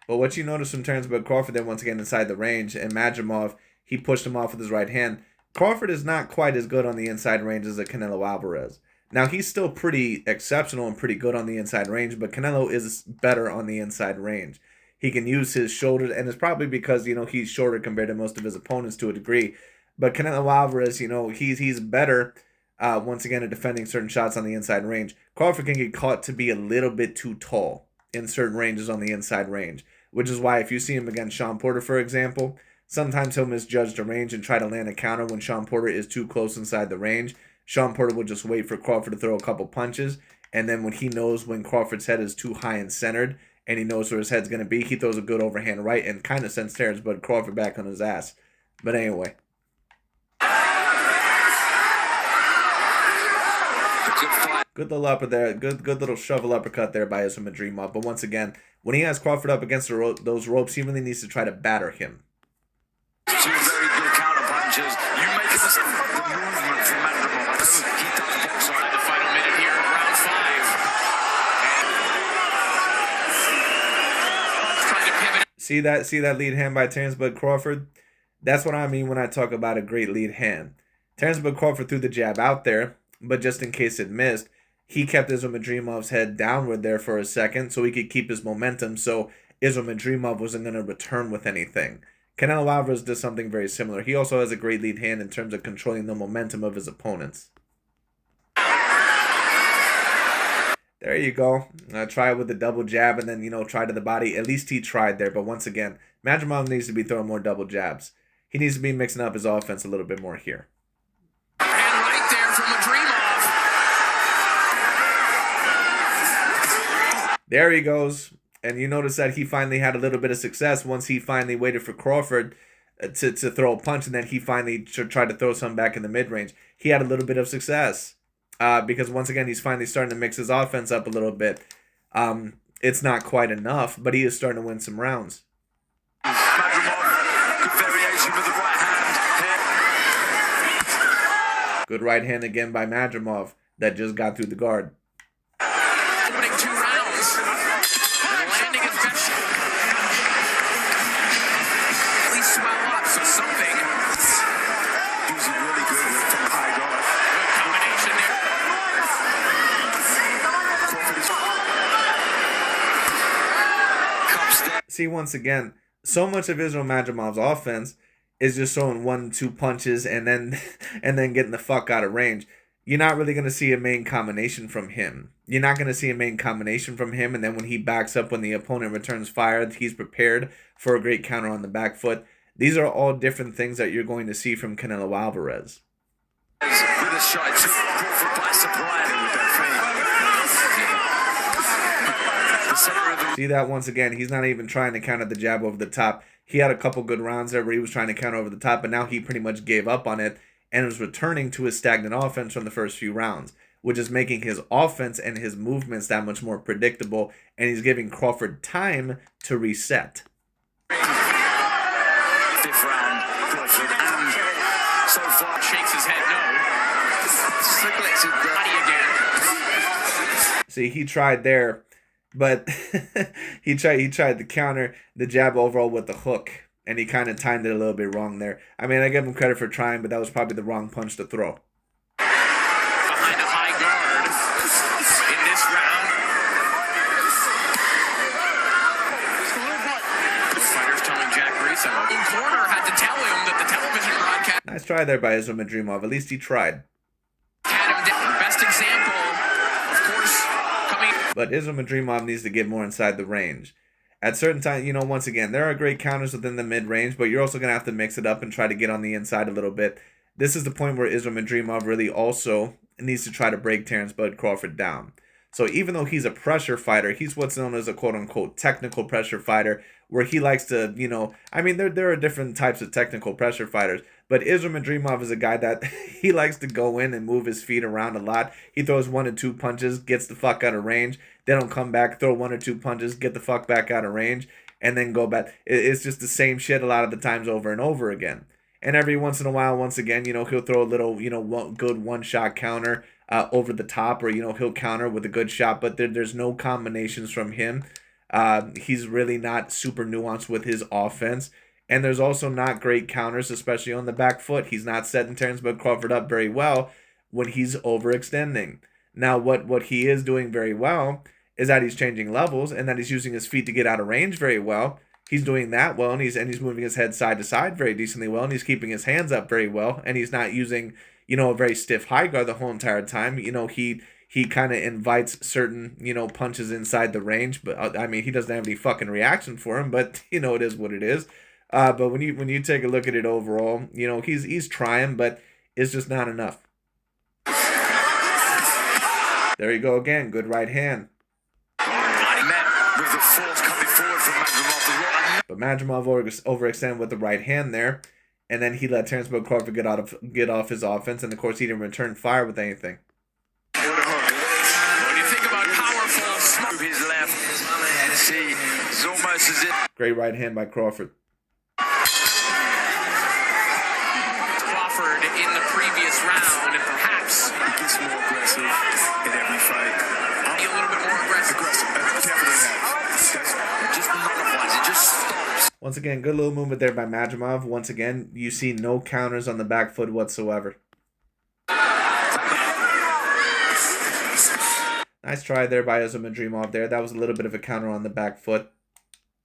But what you notice from Terence Bud Crawford there once again inside the range, and Madrimov, he pushed him off with his right hand. Crawford is not quite as good on the inside range as a Canelo Alvarez. Now, he's still pretty exceptional and pretty good on the inside range, but Canelo is better on the inside range. He can use his shoulders, and it's probably because, you know, he's shorter compared to most of his opponents to a degree. But Canelo Alvarez, you know, he's better, once again, at defending certain shots on the inside range. Crawford can get caught to be a little bit too tall in certain ranges on the inside range, which is why if you see him against Sean Porter, for example, sometimes he'll misjudge the range and try to land a counter when Sean Porter is too close inside the range. Sean Porter will just wait for Crawford to throw a couple punches, and then when he knows when Crawford's head is too high and centered, and he knows where his head's going to be, he throws a good overhand right and kind of sends Terence Bud Crawford back on his ass. But anyway. Good little upper there. Good little shovel uppercut there by Israel Madrimov. But once again, when he has Crawford up against those ropes, he really needs to try to batter him. Two very good counter punches. You make the movement from Madrimov. He does box on the final minute here of round 5. Trying to pivot. See that lead hand by Terence Bud Crawford? That's what I mean when I talk about a great lead hand. Terence Bud Crawford threw the jab out there, but just in case it missed, he kept Israel Madrimov's head downward there for a second so he could keep his momentum, so Israel Madrimov wasn't going to return with anything. Canelo Alvarez does something very similar. He also has a great lead hand in terms of controlling the momentum of his opponents. There you go. Try it with the double jab and then, you know, try to the body. At least he tried there. But once again, Madrimov needs to be throwing more double jabs. He needs to be mixing up his offense a little bit more here. And right there from Madrimov. There he goes. And you notice that he finally had a little bit of success once he finally waited for Crawford to throw a punch, and then he finally tried to throw some back in the mid-range. He had a little bit of success because once again, he's finally starting to mix his offense up a little bit. It's not quite enough, but he is starting to win some rounds. Madrimov, good variation with the right hand. Good right hand again by Madrimov that just got through the guard. Opening 2 rounds. And landing his best. At least swell up for something. Using really good from high guard. Good combination there. See, once again, so much of Israel Madrimov's offense is just throwing 1-2 punches and then getting the fuck out of range. You're not really going to see a main combination from him. You're not going to see a main combination from him, and then when he backs up, when the opponent returns fire, he's prepared for a great counter on the back foot. These are all different things that you're going to see from Canelo Alvarez. With a shot, took Crawford by surprise with that feint. See that once again, he's not even trying to counter the jab over the top. He had a couple good rounds there where he was trying to counter over the top, but now he pretty much gave up on it and is returning to his stagnant offense from the first few rounds, which is making his offense and his movements that much more predictable, and he's giving Crawford time to reset. Fifth round, Crawford, and so far shakes his head no. Neglected body again. See, he tried there, but he tried the counter, the jab overall with the hook, and he kind of timed it a little bit wrong there. I mean, I give him credit for trying, but that was probably the wrong punch to throw. Behind a high guard in this round. try there by Islam Madrimov. At least he tried. Had him down. Best example, of course, coming. But Islam Madrimov needs to get more inside the range. At certain times, you know, once again, there are great counters within the mid-range, but you're also going to have to mix it up and try to get on the inside a little bit. This is the point where Islam Madrimov really also needs to try to break Terence Bud Crawford down. So even though he's a pressure fighter, he's what's known as a quote-unquote technical pressure fighter, where he likes to, you know, I mean, there are different types of technical pressure fighters, but Islam Madrimov is a guy that he likes to go in and move his feet around a lot. He throws 1 or 2 punches, gets the fuck out of range, then he'll come back, throw 1 or 2 punches, get the fuck back out of range, and then go back. It's just the same shit a lot of the times over and over again. And every once in a while, once again, you know, he'll throw a little, you know, good one-shot counter over the top, or, you know, he'll counter with a good shot, but there's no combinations from him. He's really not super nuanced with his offense. And there's also not great counters, especially on the back foot. He's not setting Terence Bud Crawford up very well when he's overextending. Now, what he is doing very well is that he's changing levels and that he's using his feet to get out of range very well. He's doing that well, and he's moving his head side to side very decently well, and he's keeping his hands up very well, and he's not using, you know, a very stiff high guard the whole entire time. You know, he kind of invites certain, you know, punches inside the range, but I mean, he doesn't have any fucking reaction for him, but you know, it is what it is. But when you take a look at it overall, you know, he's trying, but it's just not enough. There you go again, good right hand. With the force coming forward from Madrimov. But Madrimov overextended with the right hand there, and then he let Terence Bud Crawford get off his offense, and of course he didn't return fire with anything. When you think about powerful smoke, his left, see, it's almost as if Great right hand by Crawford. Crawford in the previous round, and perhaps He gets more aggressive in every fight. be a little bit more aggressive. Definitely has. It just nullifies, it just stops. Once again, good little movement there by Madrimov. Once again, you see no counters on the back foot whatsoever. Nice try there by Islam Madrimov there. That was a little bit of a counter on the back foot.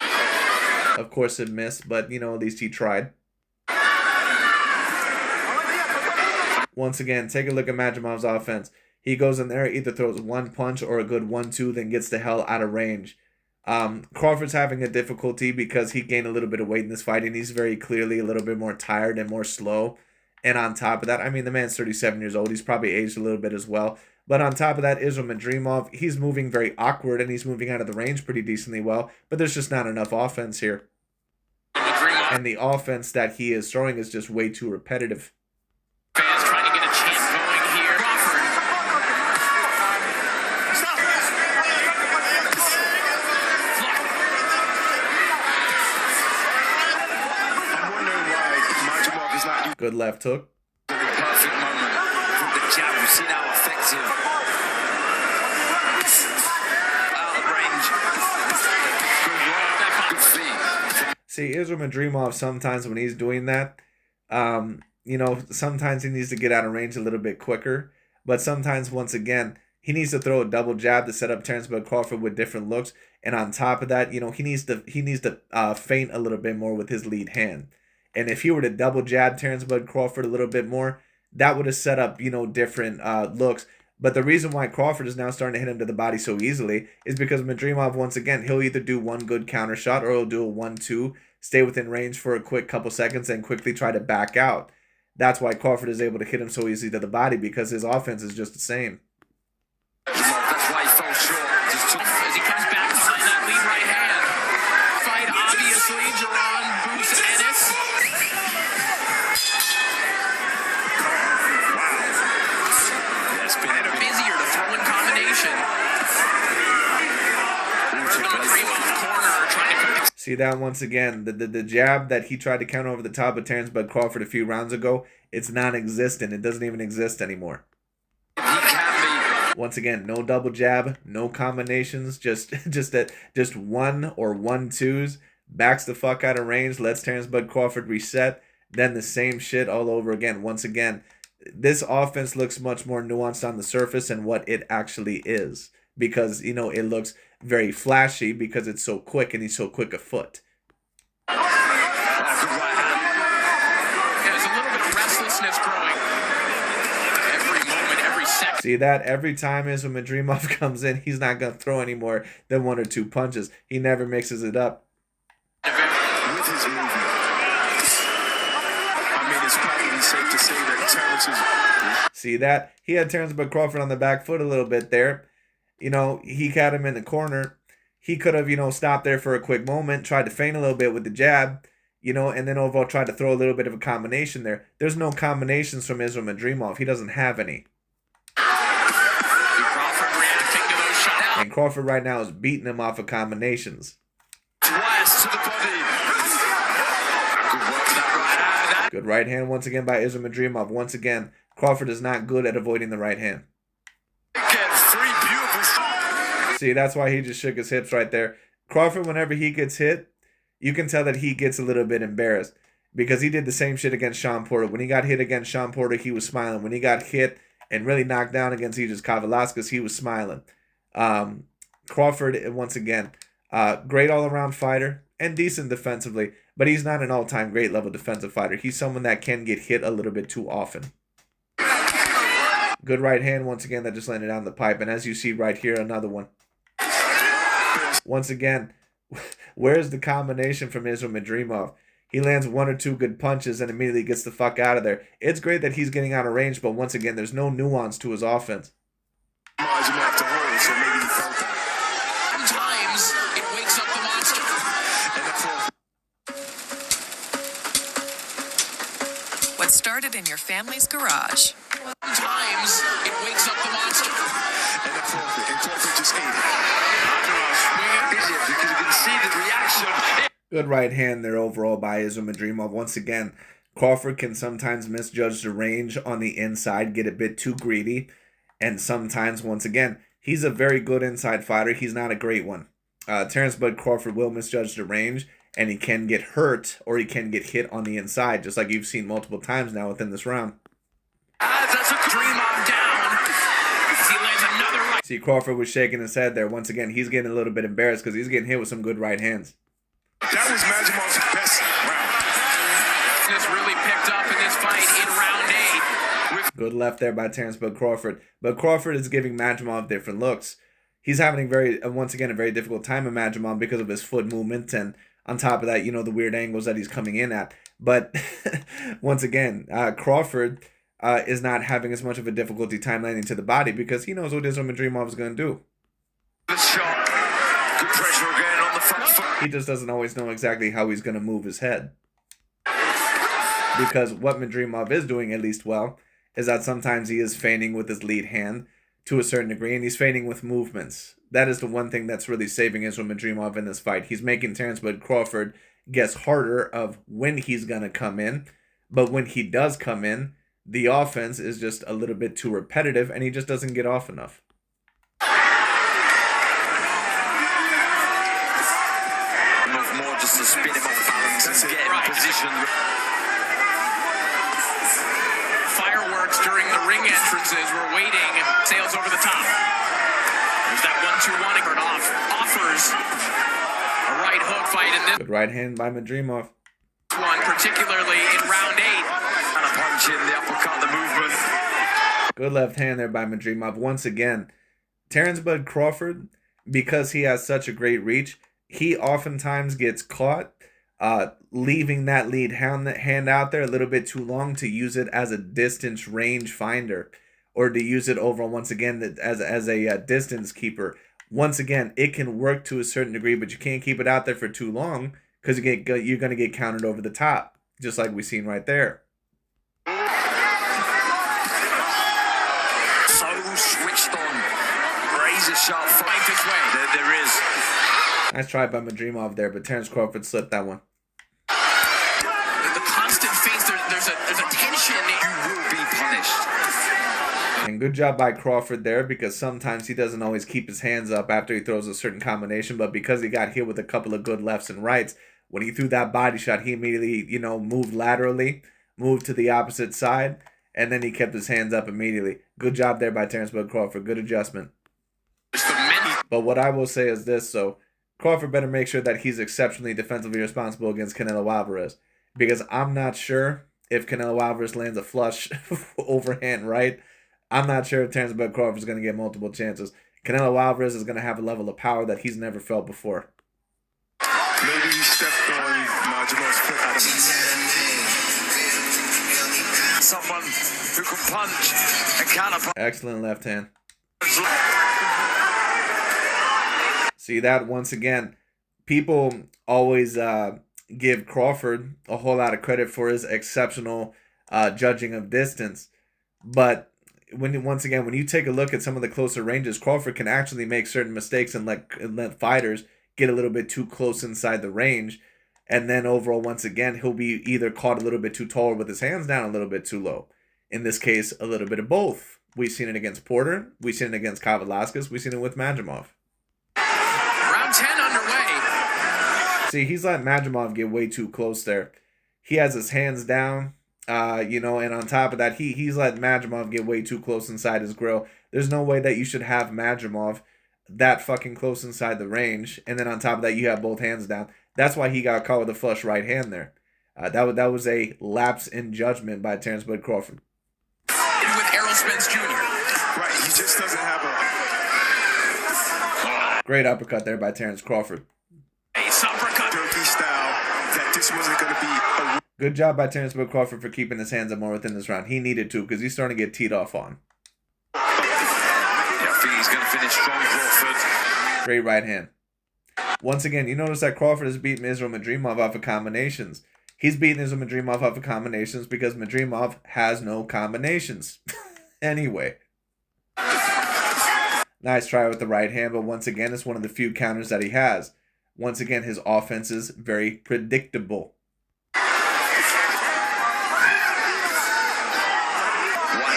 Of course it missed, but, you know, at least he tried. Once again, take a look at Madrimov's offense. He goes in there, either throws 1 punch or a good 1-2, then gets the hell out of range. Crawford's having a difficulty because he gained a little bit of weight in this fight, and he's very clearly a little bit more tired and more slow. And on top of that, I mean, the man's 37 years old. He's probably aged a little bit as well. But on top of that, Islam Madrimov, he's moving very awkward, and he's moving out of the range pretty decently well. But there's just not enough offense here. And the offense that he is throwing is just way too repetitive. Fans trying to get a chant going here. Crawford. I'm wondering why Madrimov is not using Good left hook. The perfect moment from the jab. We've seen how effective. Out of range. Good work. Good feet. See, Islam Madrimov, sometimes when he's doing that, you know, sometimes he needs to get out of range a little bit quicker. But sometimes, once again, he needs to throw a double jab to set up Terence Bud Crawford with different looks. And on top of that, you know, he needs to feint a little bit more with his lead hand. And if he were to double jab Terence Bud Crawford a little bit more, that would have set up, you know, different looks. But the reason why Crawford is now starting to hit him to the body so easily is because Madrimov, once again, he'll either do one good counter shot or he'll do a 1-2, stay within range for a quick couple seconds, and quickly try to back out. That's why Crawford is able to hit him so easily to the body, because his offense is just the same. That's why he fell short. As he comes back behind that lead right hand. Fight, obviously, Jerron Bruce Ennis. Wow. That's been Better busier to throw in combination. Corner trying to See that once again, the jab that he tried to counter over the top of Terence Bud Crawford a few rounds ago, it's non-existent. It doesn't even exist anymore. he can be. Once again, no double jab, no combinations, just one or 1-2s, backs the fuck out of range, lets Terence Bud Crawford reset, then the same shit all over again. Once again, this offense looks much more nuanced on the surface than what it actually is, because, you know, it looks very flashy because it's so quick and he's so quick afoot. There's a little bit of restlessness See that? Every time Islam Madrimov comes in, he's not going to throw any more than 1 or 2 punches. He never mixes it up. With his movement, I mean, it's probably safe to say that Terrence is... See that? He had Terrence Bud Crawford on the back foot a little bit there. You know, he had him in the corner. He could have, you know, stopped there for a quick moment, tried to feint a little bit with the jab, you know, and then overall tried to throw a little bit of a combination there. There's no combinations from Islam Madrimov. He doesn't have any. Crawford reacting to those shots. And Crawford right now is beating him off of combinations. West to the body. Good work, that right hand. Good right hand once again by Islam Madrimov. Once again, Crawford is not good at avoiding the right hand. Again, 3 beautiful shots. See, that's why he just shook his hips right there. Crawford, whenever he gets hit, you can tell that he gets a little bit embarrassed because he did the same shit against Sean Porter. When he got hit against Sean Porter, he was smiling. When he got hit and really knocked down against Aegis Kavalauskas, he was smiling. Crawford, once again, great all-around fighter and decent defensively, but he's not an all-time great level defensive fighter. He's someone that can get hit a little bit too often. Good right hand once again that just landed down the pipe, and as you see right here, another one. Once again, where's the combination from Islam Madrimov? He lands 1 or 2 good punches and immediately gets the fuck out of there. It's great that he's getting out of range, but once again, there's no nuance to his offense. Madrimov to hold, so maybe he felt that. Sometimes it wakes up the monster. And that's all. What started in your family's garage Sometimes it wakes up the monster. And that's all. And Crawford just ate it. Because you can see the reaction. Good right hand there overall by Islam Madrimov. Once again, Crawford can sometimes misjudge the range on the inside, get a bit too greedy, and sometimes, once again, he's a very good inside fighter. He's not a great one. Terrence Bud Crawford will misjudge the range, and he can get hurt or he can get hit on the inside, just like you've seen multiple times now within this round. That's a dream on down. He lands another right. See, Crawford was shaking his head there. Once again, he's getting a little bit embarrassed because he's getting hit with some good right hands. That was Madrimov's best round. This really picked up in this fight in round 8. Good left there by Terrence Bud Crawford. But Crawford is giving Madrimov different looks. He's having once again, a very difficult time in Madrimov because of his foot movement. And on top of that, you know, the weird angles that he's coming in at. But once again, Crawford is not having as much of a difficulty time landing to the body because he knows what Islam Madrimov is going to do. The shot. Good pressure again on the front foot. He just doesn't always know exactly how he's going to move his head. Because what Madrimov is doing at least well is that sometimes he is feigning with his lead hand to a certain degree, and he's feigning with movements. That is the one thing that's really saving Islam Madrimov in this fight. He's making Terrence Bud Crawford guess harder of when he's going to come in, but when he does come in, the offense is just a little bit too repetitive, and he just doesn't get off enough. More just to spin him off balance and get in position. Fireworks during the ring entrances. We're waiting. Sails over the top. There's that 1-2-1 off. Offers a right hook fight in this Good right hand by Madrimov. one, particularly in round 8. And a punch in the uppercut, the movement. Good left hand there by Madrimov. Once again, Terrence Bud Crawford, because he has such a great reach, he oftentimes gets caught leaving that lead hand out there a little bit too long to use it as a distance range finder or to use it over, once again, as a distance keeper. Once again, it can work to a certain degree, but you can't keep it out there for too long because you're going to get countered over the top, just like we've seen right there. So switched on. Razor sharp fight this way. There is. Nice try by Madrimov there, but Terrence Crawford slipped that one. The constant face, there's a tension. You will be punished. And good job by Crawford there, because sometimes he doesn't always keep his hands up after he throws a certain combination, but because he got hit with a couple of good lefts and rights, when he threw that body shot, he immediately, moved laterally, moved to the opposite side, and then he kept his hands up immediately. Good job there by Terrence Bud Crawford. Good adjustment. But what I will say is this, so Crawford better make sure that he's exceptionally defensively responsible against Canelo Alvarez, because I'm not sure if Canelo Alvarez lands a flush overhand right. I'm not sure if Terence Bud Crawford is going to get multiple chances. Canelo Alvarez is going to have a level of power that he's never felt before. Maybe he stepped on Madrimov's foot out of Someone who can punch and counter. Excellent left hand. See that once again. People always give Crawford a whole lot of credit for his exceptional judging of distance. But once again, when you take a look at some of the closer ranges, Crawford can actually make certain mistakes and let fighters get a little bit too close inside the range. And then overall, once again, he'll be either caught a little bit too tall or with his hands down a little bit too low. In this case, a little bit of both. We've seen it against Porter. We've seen it against Kyle Velasquez. We've seen it with Madrimov. Round 10 underway. See, he's letting Madrimov get way too close there. He has his hands down, and on top of that, he's letting Madrimov get way too close inside his grill. There's no way that you should have Madrimov that fucking close inside the range, and then on top of that, you have both hands down. That's why he got caught with a flush right hand there. That was a lapse in judgment by Terence Bud Crawford. With Errol Spence Jr. Right, he just doesn't have a Great uppercut there by Terence Crawford. Ace uppercut. Turkey style that this wasn't going to be a Good job by Terence Bud Crawford for keeping his hands up more within this round. He needed to because he's starting to get teed off on. Yeah, I think he's going to finish strong, Crawford. Great right hand. Once again, you notice that Crawford has beaten Israel Madrimov off of combinations. He's beaten Israel Madrimov off of combinations because Madrimov has no combinations. Anyway. Nice try with the right hand, but once again, it's one of the few counters that he has. Once again, his offense is very predictable. Wide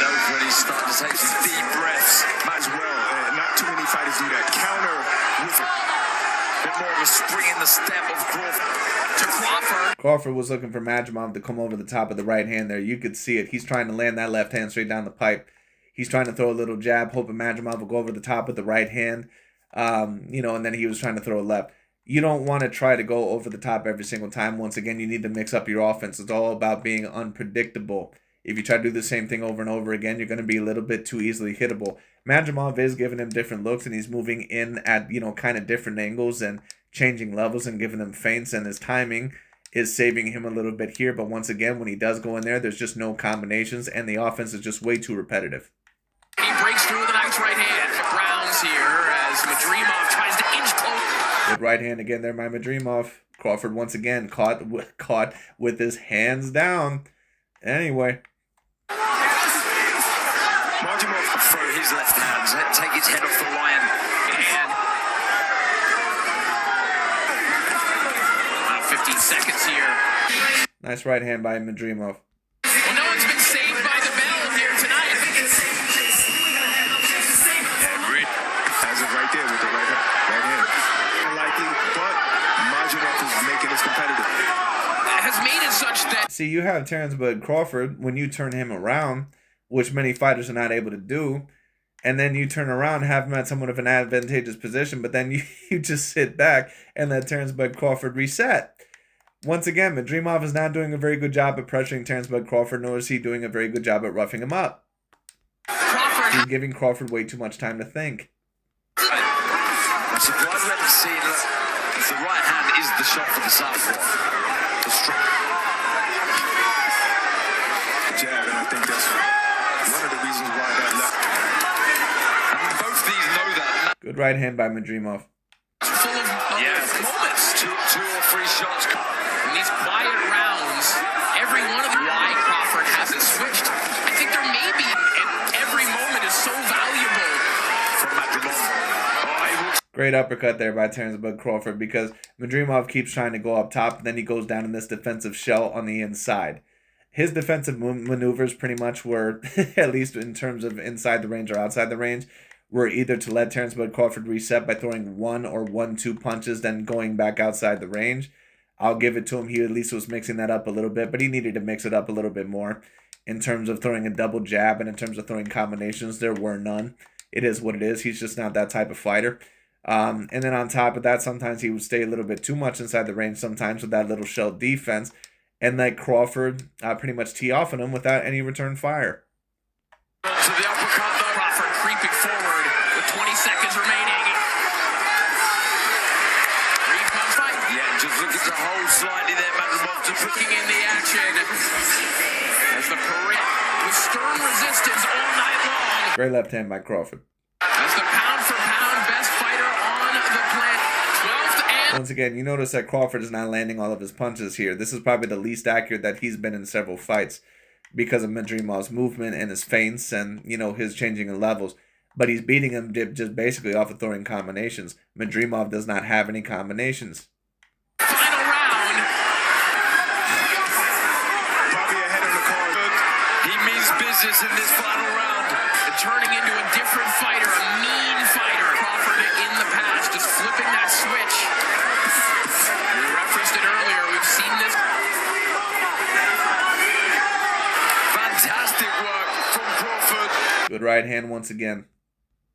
open, he's starting to take some deep breaths. might as well. Not too many fighters do that. Counter with it. Bit more of a spring in the step of Crawford. To Crawford. Crawford was looking for Madrimov to come over the top of the right hand there. You could see it. He's trying to land that left hand straight down the pipe. He's trying to throw a little jab, hoping Madrimov will go over the top with the right hand. And then he was trying to throw a left. You don't want to try to go over the top every single time. Once again, you need to mix up your offense. It's all about being unpredictable. If you try to do the same thing over and over again, you're going to be a little bit too easily hittable. Madrimov is giving him different looks, and he's moving in at, kind of different angles and changing levels and giving him feints, and his timing is saving him a little bit here. But once again, when he does go in there, there's just no combinations, and the offense is just way too repetitive. He breaks through with a nice right hand. Browns here as Madrimov tries to inch close. Good right hand again there by Madrimov. Crawford once again caught with his hands down. Anyway. Madrimov throw his left hands, take his head off the lion. And 15 seconds here. Nice right hand by Madrimov. Well, no one's been saved by the bell here tonight. Has it right there with the right hand. Unlikely, but Madrimov is making this competitive. Has made it such that... See, you have Terence Bud Crawford, when you turn him around, which many fighters are not able to do, and then you turn around and have him at somewhat of an advantageous position, but then you just sit back and let Terence Bud Crawford reset. Once again, Madrimov is not doing a very good job at pressuring Terence Bud Crawford, nor is he doing a very good job at roughing him up. He's giving Crawford way too much time to think. I'm surprised we haven't seen the right hand is the shot for the southpaw. The strong jab, and I think that's one of the reasons why that left. And both these know that. Good right hand by Madrimov. Full of moments. Two or three shots. In these quiet rounds, every one of them, why Crawford hasn't switched. I think there may be, and every moment is so valuable for Madrimov. Great uppercut there by Terence Bud Crawford because Madrimov keeps trying to go up top, and then he goes down in this defensive shell on the inside. His defensive maneuvers pretty much were, at least in terms of inside the range or outside the range, were either to let Terence Bud Crawford reset by throwing 1 or 1-2 punches, then going back outside the range. I'll give it to him. He at least was mixing that up a little bit, but he needed to mix it up a little bit more. In terms of throwing a double jab and in terms of throwing combinations, there were none. It is what it is. He's just not that type of fighter. And then on top of that, sometimes he would stay a little bit too much inside the range sometimes with that little shell defense and let Crawford pretty much tee off on him without any return fire. To the uppercut. Great left hand by Crawford. That's the pound-for-pound best fighter on the planet. 12th and... Once again, you notice that Crawford is not landing all of his punches here. This is probably the least accurate that he's been in several fights because of Madrimov's movement and his feints and, you know, his changing of levels. But he's beating him just basically off of throwing combinations. Madrimov does not have any combinations. Final round. Bobby ahead of the card. He means business in this final round. And turning into a different fighter, a mean fighter. Crawford in the past, just flipping that switch. We referenced it earlier. We've seen this. Fantastic work from Crawford. Good right hand once again.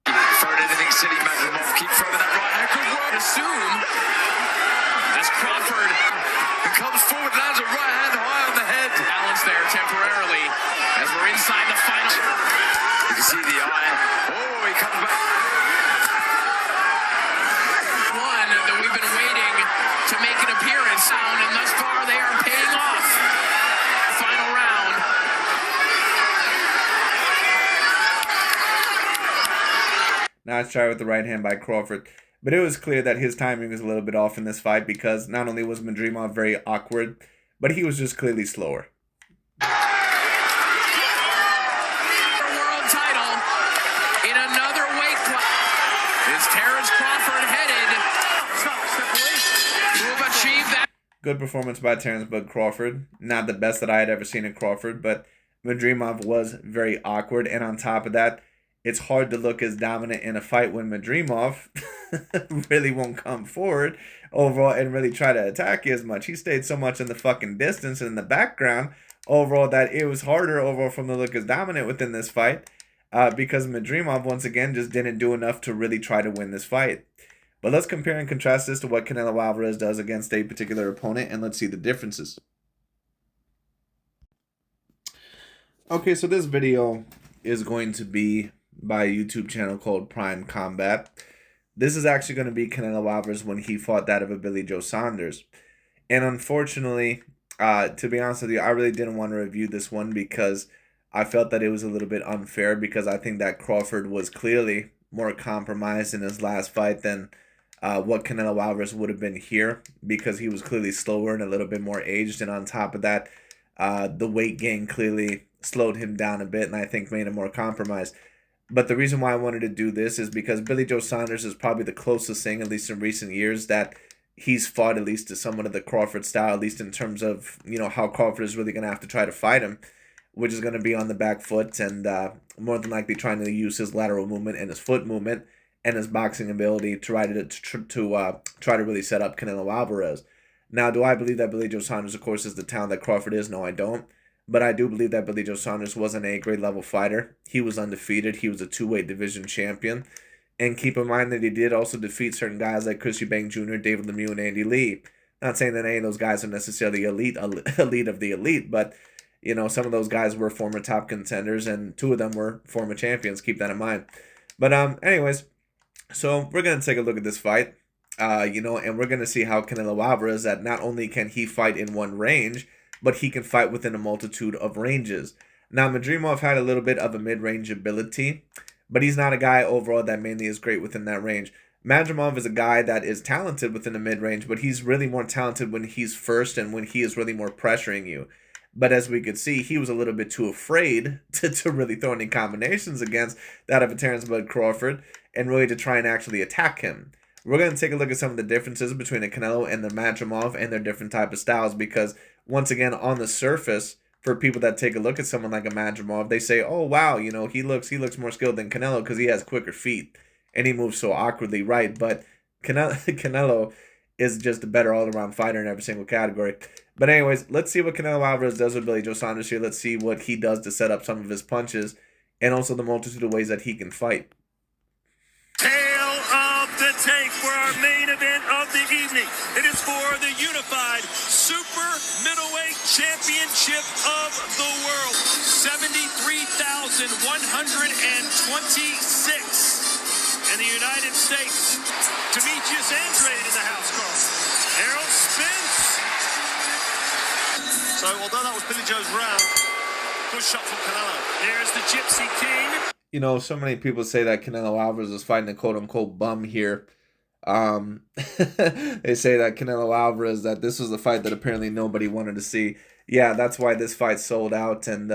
Third inning city, Madrimov keep throwing that right hand. Good work. Assume as Crawford comes forward, lands a right hand high on the head. Balance there temporarily as we're inside the final. You can see the eye. Oh, he comes back. One that we've been waiting to make an appearance on, and thus far they are paying off. Final round. Nice try with the right hand by Crawford. But it was clear that his timing was a little bit off in this fight because not only was Madrimov very awkward, but he was just clearly slower. World title in another weight class. Is Terrence Crawford headed to have achieved that? Good performance by Terrence Bud Crawford. Not the best that I had ever seen in Crawford, but Madrimov was very awkward. And on top of that, it's hard to look as dominant in a fight when Madrimov really won't come forward overall and really try to attack you as much. He stayed so much in the fucking distance and in the background overall that it was harder overall for him to look as dominant within this fight because Madrimov once again just didn't do enough to really try to win this fight. But let's compare and contrast this to what Canelo Alvarez does against a particular opponent, and let's see the differences. Okay, so this video is going to be by a YouTube channel called PrimeCombat. This is actually going to be Canelo Alvarez when he fought that of a Billy Joe Saunders. And unfortunately, to be honest with you, I really didn't want to review this one because I felt that it was a little bit unfair because I think that Crawford was clearly more compromised in his last fight than what Canelo Alvarez would have been here because he was clearly slower and a little bit more aged. And on top of that, the weight gain clearly slowed him down a bit and I think made him more compromised. But the reason why I wanted to do this is because Billy Joe Saunders is probably the closest thing, at least in recent years, that he's fought at least to somewhat of the Crawford style, at least in terms of, you know, how Crawford is really going to have to try to fight him, which is going to be on the back foot and more than likely trying to use his lateral movement and his foot movement and his boxing ability to try to really set up Canelo Alvarez. Now, do I believe that Billy Joe Saunders, of course, is the talent that Crawford is? No, I don't. But I do believe that Billy Joe Saunders was an A-grade level fighter. He was undefeated. He was a two-weight division champion. And keep in mind that he did also defeat certain guys like Chris Eubank Jr., David Lemieux, and Andy Lee. Not saying that any of those guys are necessarily elite of the elite, but, you know, some of those guys were former top contenders, and two of them were former champions. Keep that in mind. But anyways, so we're going to take a look at this fight, and we're going to see how Canelo Alvarez, that not only can he fight in one range, but he can fight within a multitude of ranges. Now, Madrimov had a little bit of a mid-range ability, but he's not a guy overall that mainly is great within that range. Madrimov is a guy that is talented within the mid-range, but he's really more talented when he's first and when he is really more pressuring you. But as we could see, he was a little bit too afraid to really throw any combinations against that of a Terrence Bud Crawford and really to try and actually attack him. We're going to take a look at some of the differences between the Canelo and the Madrimov and their different type of styles because, once again, on the surface, for people that take a look at someone like a Madrimov, they say, oh, wow, you know, he looks more skilled than Canelo because he has quicker feet and he moves so awkwardly right. But Canelo is just a better all-around fighter in every single category. But anyways, let's see what Canelo Alvarez does with Billy Joe Saunders here. Let's see what he does to set up some of his punches and also the multitude of ways that he can fight. Tail of the tape for our main event of the evening. It is for the unified super middleweight championship of the world. 73,126 in the United States. Demetrius Andrade in the house call. Errol Spence. So although that was Billy Joe's round, good shot from Canelo. There's the Gypsy King. You know, so many people say that Canelo Alvarez is fighting a quote-unquote bum here. They say that Canelo Alvarez, that this was a fight that apparently nobody wanted to see. Yeah, that's why this fight sold out, and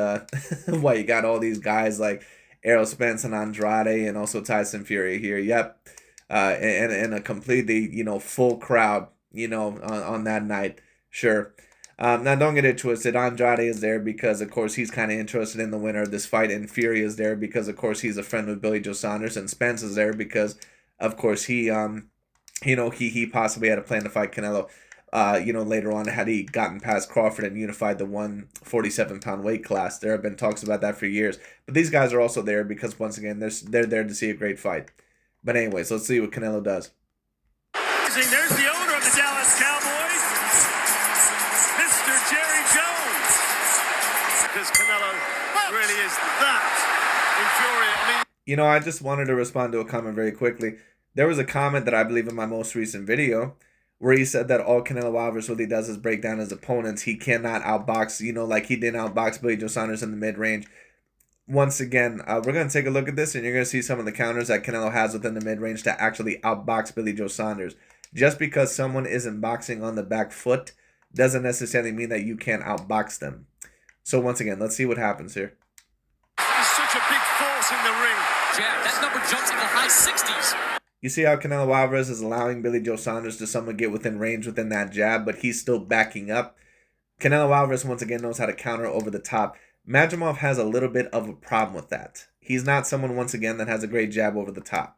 why you got all these guys like Errol Spence and Andrade, and also Tyson Fury here. Yep, and a completely, you know, full crowd, you know, on that night. Sure. Now, don't get it twisted. Andrade is there because, of course, he's kind of interested in the winner of this fight, and Fury is there because, of course, he's a friend with Billy Joe Saunders, and Spence is there because, of course, he you know, he possibly had a plan to fight Canelo, you know, later on had he gotten past Crawford and unified the 147-pound weight class. There have been talks about that for years, but these guys are also there because, once again, they're there to see a great fight. But anyways, let's see what Canelo does. There's the owner of the Dallas Cowboys, Mr. Jerry Jones. Because Canelo really is that infuriating. I mean, You know, I just wanted to respond to a comment very quickly. There was a comment that I believe in my most recent video where he said that all Canelo Alvarez really does is break down his opponents. He cannot outbox, you know, like he didn't outbox Billy Joe Saunders in the mid-range. Once again, we're going to take a look at this, and you're going to see some of the counters that Canelo has within the mid-range to actually outbox Billy Joe Saunders. Just because someone isn't boxing on the back foot doesn't necessarily mean that you can't outbox them. So once again, let's see what happens here. he's such a big force in the ring. Jab, that number jumps in the high 60s. You see how Canelo Alvarez is allowing Billy Joe Saunders to somewhat get within range within that jab, but he's still backing up. Canelo Alvarez, once again, knows how to counter over the top. Madrimov has a little bit of a problem with that. He's not someone, once again, that has a great jab over the top.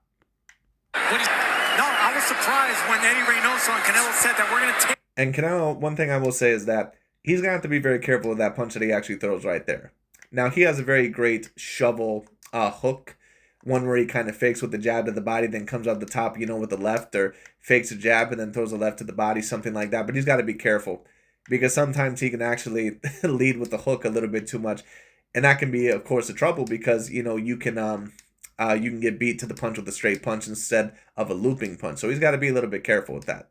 No, I was surprised when Eddie Reynoso and Canelo said that we're going to take. And Canelo, one thing I will say is that he's going to have to be very careful with that punch that he actually throws right there. Now, he has a very great shovel hook, one where he kind of fakes with the jab to the body, then comes out the top, you know, with the left, or fakes a jab and then throws the left to the body, something like that. But he's got to be careful because sometimes he can actually lead with the hook a little bit too much. And that can be, of course, a trouble because, you know, you can get beat to the punch with a straight punch instead of a looping punch. So he's got to be a little bit careful with that.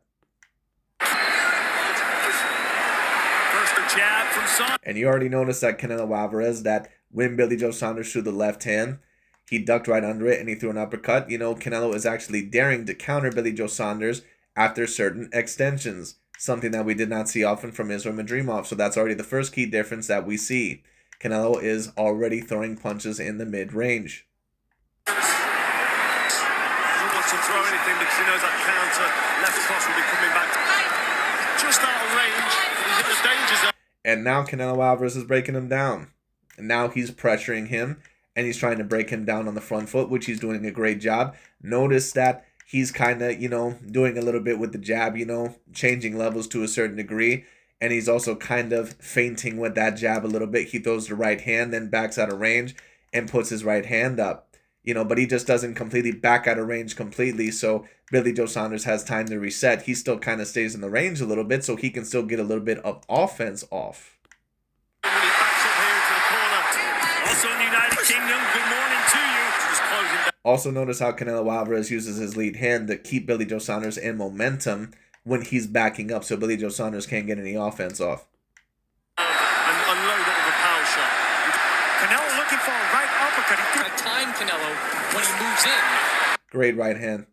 First the jab from Saunders. And you already noticed that Canelo Alvarez, that when Billy Joe Saunders threw the left hand, he ducked right under it and he threw an uppercut. You know, Canelo is actually daring to counter Billy Joe Saunders after certain extensions, something that we did not see often from Israel Madrimov. So that's already the first key difference that we see. Canelo is already throwing punches in the mid-range. He wants to throw anything because he knows that counter left cross will be coming back. Just out of range. He's in the danger zone. And now Canelo Alvarez is breaking him down. And now he's pressuring him. And he's trying to break him down on the front foot, which he's doing a great job. Notice that he's kind of, you know, doing a little bit with the jab, you know, changing levels to a certain degree. And he's also kind of feinting with that jab a little bit. He throws the right hand, then backs out of range and puts his right hand up. You know, but he just doesn't completely back out of range completely. So Billy Joe Saunders has time to reset. He still kind of stays in the range a little bit so he can still get a little bit of offense off. When he backs up here into the corner. Also in the United Kingdom, good morning to you. Just closing down. Also notice how Canelo Alvarez uses his lead hand to keep Billy Joe Saunders in momentum when he's backing up so Billy Joe Saunders can't get any offense off. And unload it with a power shot. Canelo looking for a right uppercut. He A time Canelo when he moves in. Great right hand.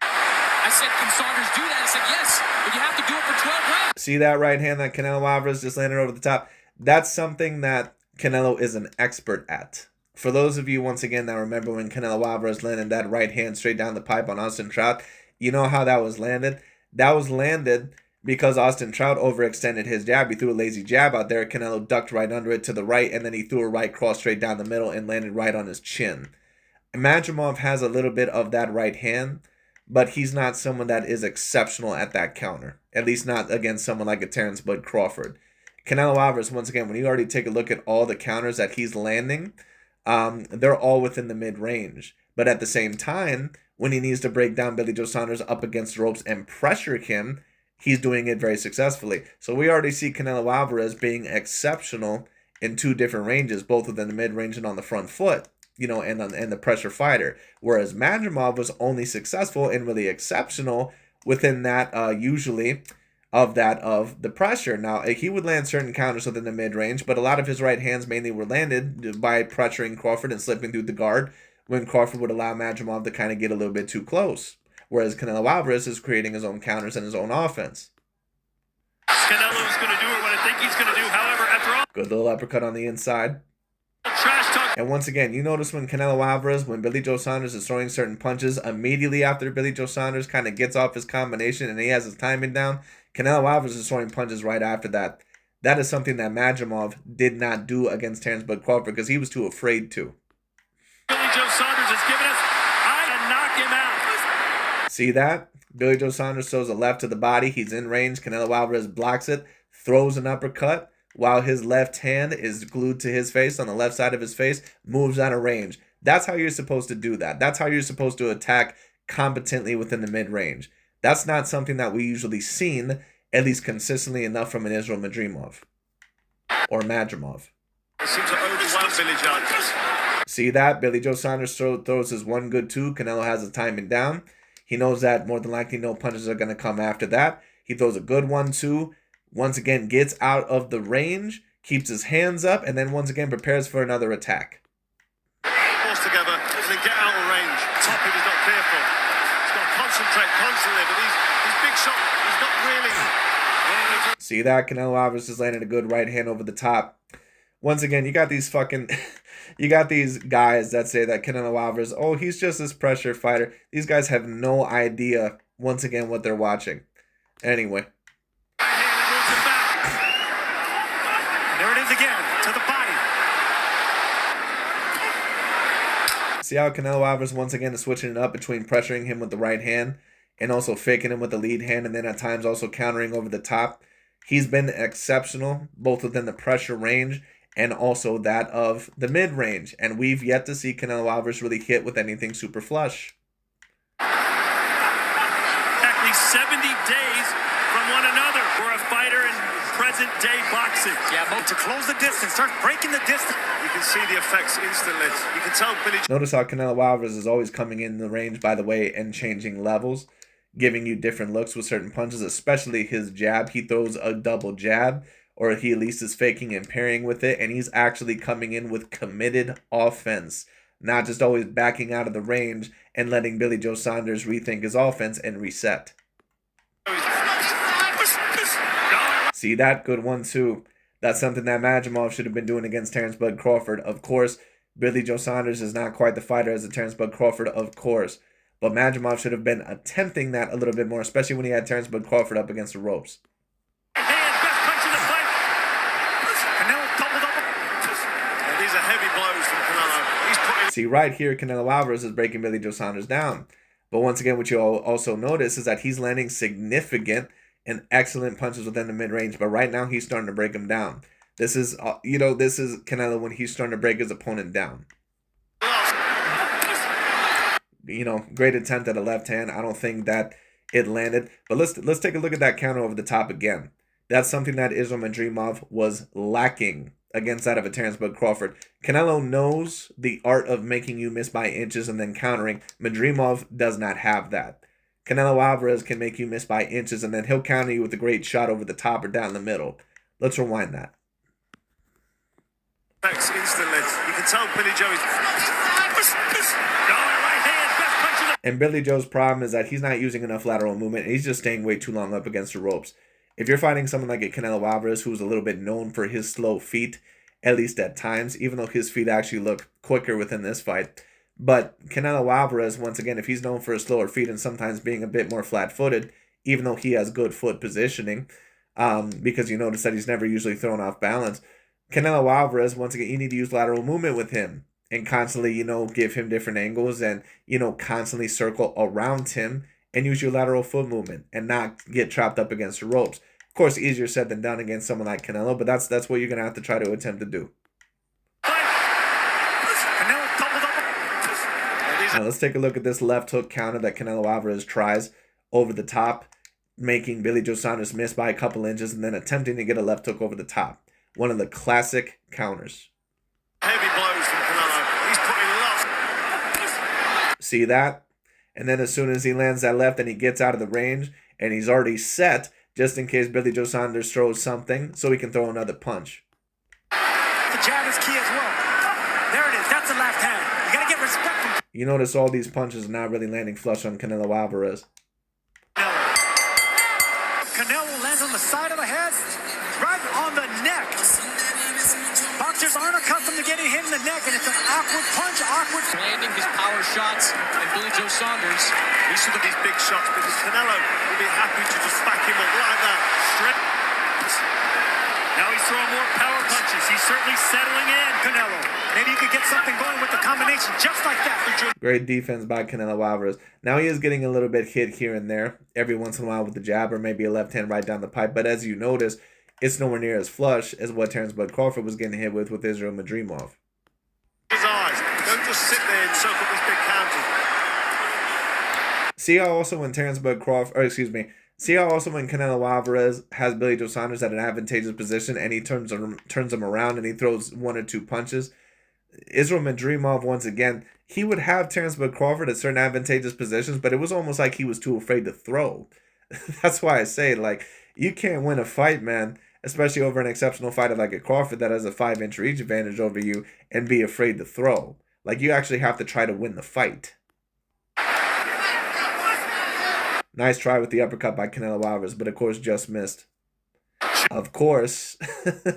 I said, can Saunders do that? I said, yes, but you have to do it for 12 rounds. See that right hand that Canelo Alvarez just landed over the top? That's something that Canelo is an expert at. For those of you, once again, that remember when Canelo Alvarez landed that right hand straight down the pipe on Austin Trout, you know how that was landed? That was landed because Austin Trout overextended his jab. He threw a lazy jab out there. Canelo ducked right under it to the right, and then he threw a right cross straight down the middle and landed right on his chin. Madrimov has a little bit of that right hand, but he's not someone that is exceptional at that counter, at least not against someone like a Terrence Bud Crawford. Canelo Alvarez, once again, when you already take a look at all the counters that he's landing, they're all within the mid-range. But at the same time, when he needs to break down Billy Joe Saunders up against the ropes and pressure him, he's doing it very successfully. So we already see Canelo Alvarez being exceptional in two different ranges, both within the mid-range and on the front foot, you know, and the pressure fighter. Whereas Madrimov was only successful and really exceptional within that, usually, of the pressure. Now, he would land certain counters within the mid-range, but a lot of his right hands mainly were landed by pressuring Crawford and slipping through the guard when Crawford would allow Madrimov to kind of get a little bit too close. Whereas Canelo Alvarez is creating his own counters and his own offense. Canelo's going to do what I think he's going to do. However, after all, Good little uppercut on the inside. trash talk. And once again, you notice when Canelo Alvarez, when Billy Joe Saunders is throwing certain punches, immediately after Billy Joe Saunders kind of gets off his combination and he has his timing down, Canelo Alvarez is throwing punches right after that. That is something that Madrimov did not do against Terrence Bud Crawford because he was too afraid to. Billy Joe Saunders has given us to knock him out. See that? Billy Joe Saunders throws a left to the body. He's in range. Canelo Alvarez blocks it, throws an uppercut, while his left hand is glued to his face on the left side of his face, moves out of range. That's how you're supposed to do that. That's how you're supposed to attack competently within the mid-range. That's not something that we usually seen, at least consistently enough from an Israel Madrimov. Or Madrimov. It seems to overwhelm Billy Joe. See that? Billy Joe Saunders throws his 1 good 2. Canelo has his timing down. He knows that more than likely no punches are going to come after that. He throws a good 1-2. Once again, gets out of the range, keeps his hands up, and then once again prepares for another attack. Force together and then get out of range. Topping is not careful. He's got to concentrate constantly, but these big shots, he's not really. See that? Canelo Alvarez is landing a good right hand over the top. Once again, you got these you got these guys that say that Canelo Alvarez, oh, he's just this pressure fighter. These guys have no idea, once again, what they're watching. Anyway. There it is again, to the body. See how Canelo Alvarez once again is switching it up between pressuring him with the right hand and also faking him with the lead hand and then at times also countering over the top. He's been exceptional both within the pressure range and also that of the mid-range. And we've yet to see Canelo Alvarez really hit with anything super flush. Exactly 70 days from one another for a fighter in present-day boxing. Yeah, to close the distance, start breaking the distance. You can see the effects instantly. You can tell Billy. Notice how Canelo Alvarez is always coming in the range, by the way, and changing levels, giving you different looks with certain punches, especially his jab. He throws a double jab, or he at least is faking and parrying with it, and he's actually coming in with committed offense, not just always backing out of the range and letting Billy Joe Saunders rethink his offense and reset. See that? Good 1-2. That's something that Madrimov should have been doing against Terrence Bud Crawford. Of course, Billy Joe Saunders is not quite the fighter as a Terrence Bud Crawford, of course. But Madrimov should have been attempting that a little bit more, especially when he had Terrence Bud Crawford up against the ropes. These are heavy blows from Canelo. See, right here, Canelo Alvarez is breaking Billy Joe Saunders down. But once again, what you'll also notice is that he's landing significant and excellent punches within the mid-range. But right now, he's starting to break him down. This is, this is Canelo when he's starting to break his opponent down. Great attempt at a left hand. I don't think that it landed. But let's take a look at that counter over the top again. That's something that Israel Madrimov was lacking against that of a Terrence Bud Crawford. Canelo knows the art of making you miss by inches and then countering. Madrimov does not have that. Canelo Alvarez can make you miss by inches and then he'll counter you with a great shot over the top or down the middle. Let's rewind that. Instantly. You can tell Billy Joe is... And Billy Joe's problem is that he's not using enough lateral movement. And he's just staying way too long up against the ropes. If you're fighting someone like a Canelo Alvarez, who's a little bit known for his slow feet, at least at times, even though his feet actually look quicker within this fight. But Canelo Alvarez, once again, if he's known for his slower feet and sometimes being a bit more flat-footed, even though he has good foot positioning, because you notice that he's never usually thrown off balance, Canelo Alvarez, once again, you need to use lateral movement with him and constantly, give him different angles and, constantly circle around him and use your lateral foot movement and not get trapped up against the ropes. Of course, easier said than done against someone like Canelo, but that's what you're going to have to try to attempt to do. Now let's take a look at this left hook counter that Canelo Alvarez tries over the top, making Billy Joe Saunders miss by a couple inches and then attempting to get a left hook over the top. One of the classic counters. Heavy blows from Canelo. He's putting lots. See that? And then as soon as he lands that left and he gets out of the range and he's already set, just in case Billy Joe Saunders throws something so he can throw another punch. The jab is key as well. There it is. That's the left hand. You got to get respect from You notice all these punches are not really landing flush on Canelo Alvarez. Canelo lands on the side of the head, right on the neck. Boxers aren't accustomed to getting hit in the neck, and it's an awkward punch, awkward. Landing his power shots, and Billy Joe Saunders. He should have these big shots because Canelo will be happy to just back him up like that. Straight. Now he's throwing more power punches. He's certainly settling in. Canelo, maybe you could get something going with the combination just like that. Great defense by Canelo Alvarez. Now he is getting a little bit hit here and there, every once in a while with the jab or maybe a left hand right down the pipe. But as you notice, it's nowhere near as flush as what Terence Bud Crawford was getting hit with Israel Madrimov. His eyes. Don't just sit there and soak up this big counter. See how also when see how also when Canelo Alvarez has Billy Joe Saunders at an advantageous position and he turns him around and he throws one or two punches. Israel Madrimov, once again, he would have Terence Bud Crawford at certain advantageous positions, but it was almost like he was too afraid to throw. That's why I say, like, you can't win a fight, man, especially over an exceptional fighter like a Crawford that has a 5-inch reach advantage over you and be afraid to throw. Like, you actually have to try to win the fight. Nice try with the uppercut by Canelo Alvarez, but of course just missed. Of course,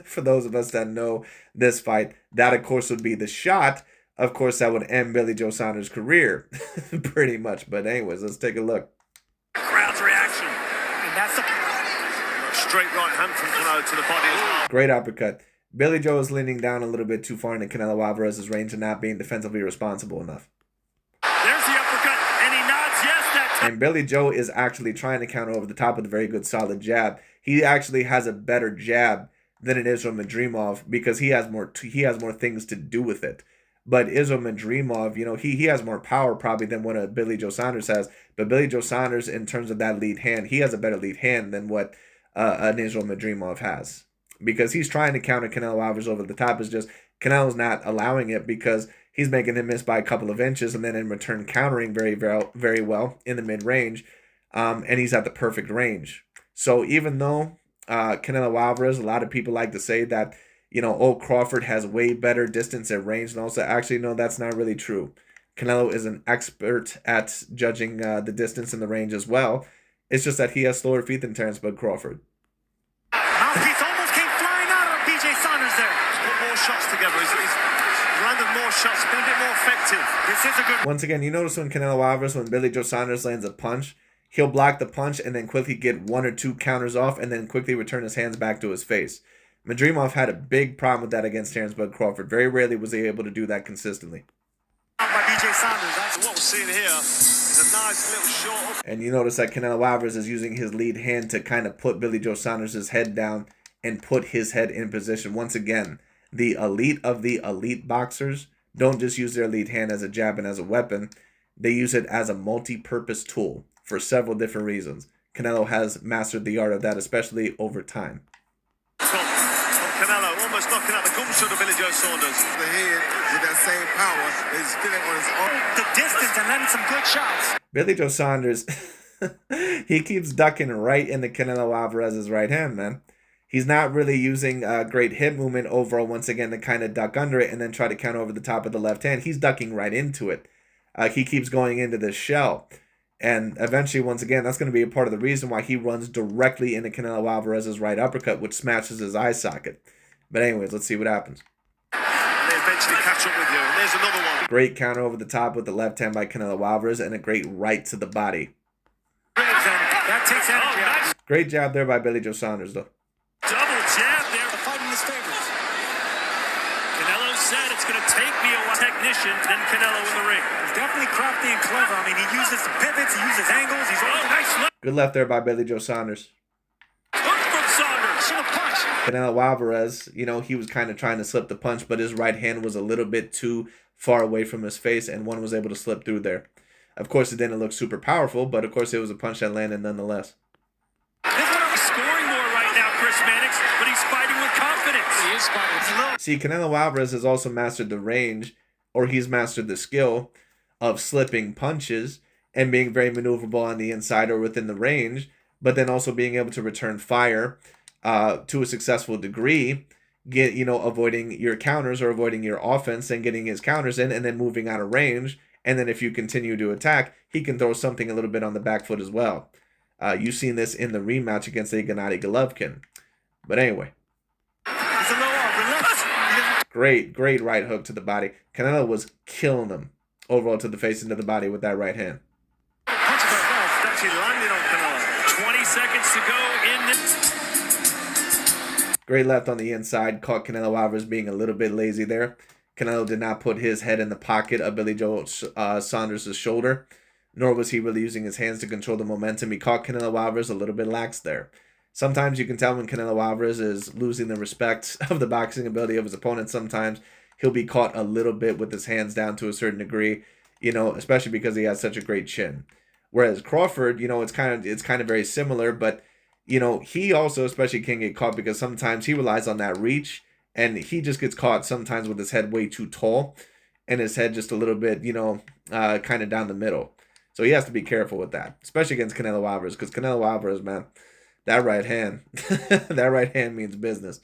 for those of us that know this fight, that of course would be the shot. Of course, that would end Billy Joe Saunders' career, pretty much. But anyways, let's take a look. Crowd's reaction. And that's a straight right hand from Canelo to the body as well. Great uppercut. Billy Joe is leaning down a little bit too far into Canelo Alvarez's range and not being defensively responsible enough. There's the uppercut, and he nods yes that time. And Billy Joe is actually trying to counter over the top with a very good solid jab. He actually has a better jab than an Israel Madrimov because he has more things to do with it. But Israel Madrimov, you know, he has more power probably than what a Billy Joe Saunders has. But Billy Joe Saunders, in terms of that lead hand, he has a better lead hand than what an Israel Madrimov has. Because he's trying to counter Canelo Alvarez over the top. It's just Canelo's not allowing it because he's making him miss by a couple of inches and then in return countering very, very, very well in the mid-range. And he's at the perfect range. So even though Canelo Alvarez, a lot of people like to say that, you know, oh, Crawford has way better distance and range. And also, actually, no, that's not really true. Canelo is an expert at judging the distance and the range as well. It's just that he has slower feet than Terence Bud Crawford. Mouthpiece almost came flying out of BJ Saunders there. Put more shots together. He's landed more shots, been a bit more effective. This is a good Once again, you notice when Canelo Alvarez, when Billy Joe Saunders lands a punch, he'll block the punch and then quickly get one or two counters off and then quickly return his hands back to his face. Madrimov had a big problem with that against Terence Bud Crawford. Very rarely was he able to do that consistently. by BJ Saunders. That's what we're seeing here. Is a nice little short. And you notice that Canelo Alvarez is using his lead hand to kind of put Billy Joe Saunders' head down and put his head in position. Once again, the elite of the elite boxers don't just use their lead hand as a jab and as a weapon. They use it as a multi-purpose tool for several different reasons. Canelo has mastered the art of that, especially over time. From Canelo, almost knocking out the gumshoe of Billy Joe Saunders. The head with that same power is feeling on his arm. The distance and landing some good shots. Billy Joe Saunders, he keeps ducking right into Canelo Alvarez's right hand, man. He's not really using great hip movement overall, once again, to kind of duck under it and then try to counter over the top of the left hand. He's ducking right into it. He keeps going into the shell. And eventually, once again, that's going to be a part of the reason why he runs directly into Canelo Alvarez's right uppercut, which smashes his eye socket. But anyways, let's see what happens. And they eventually catch up with you. And there's another one. Great counter over the top with the left hand by Canelo Alvarez and a great right to the body. That takes energy out. Great jab there by Billy Joe Saunders, though. Double jab there. The fight in his favor. Canelo said it's going to take me a while. Technician, then Canelo in the ring. He's definitely crafty and clever. I mean, he uses pivots, he uses angles. He's Oh, nice left Good left there by Billy Joe Saunders. hook from Saunders. a punch. Canelo Alvarez, you know, he was kind of trying to slip the punch, but his right hand was a little bit too far away from his face, and one was able to slip through there. Of course, it didn't look super powerful, but of course, it was a punch that landed nonetheless. This one is scoring more right now, Chris Mannix, but he's fighting with confidence. He is fighting. See, Canelo Alvarez has also mastered the range, or he's mastered the skill of slipping punches and being very maneuverable on the inside or within the range, but then also being able to return fire to a successful degree, avoiding your counters or avoiding your offense and getting his counters in and then moving out of range And then if you continue to attack, he can throw something a little bit on the back foot as well. You've seen this in the rematch against a Gennady Golovkin. But anyway. Great right hook to the body. Canelo was killing him overall to the face and to the body with that right hand. Actually landed on Canelo. 20 seconds to go in this. Great left on the inside. Caught Canelo Alvarez being a little bit lazy there. Canelo did not put his head in the pocket of Billy Joe Saunders' shoulder, nor was he really using his hands to control the momentum. He caught Canelo Alvarez a little bit lax there. Sometimes you can tell when Canelo Alvarez is losing the respect of the boxing ability of his opponent. Sometimes he'll be caught a little bit with his hands down to a certain degree, you know, especially because he has such a great chin. Whereas Crawford, you know, it's kind of very similar, but you know, he also especially can get caught because sometimes he relies on that reach, and he just gets caught sometimes with his head way too tall and his head just a little bit, you know, kind of down the middle. So he has to be careful with that, especially against Canelo Alvarez, because Canelo Alvarez, man, that right hand, that right hand means business.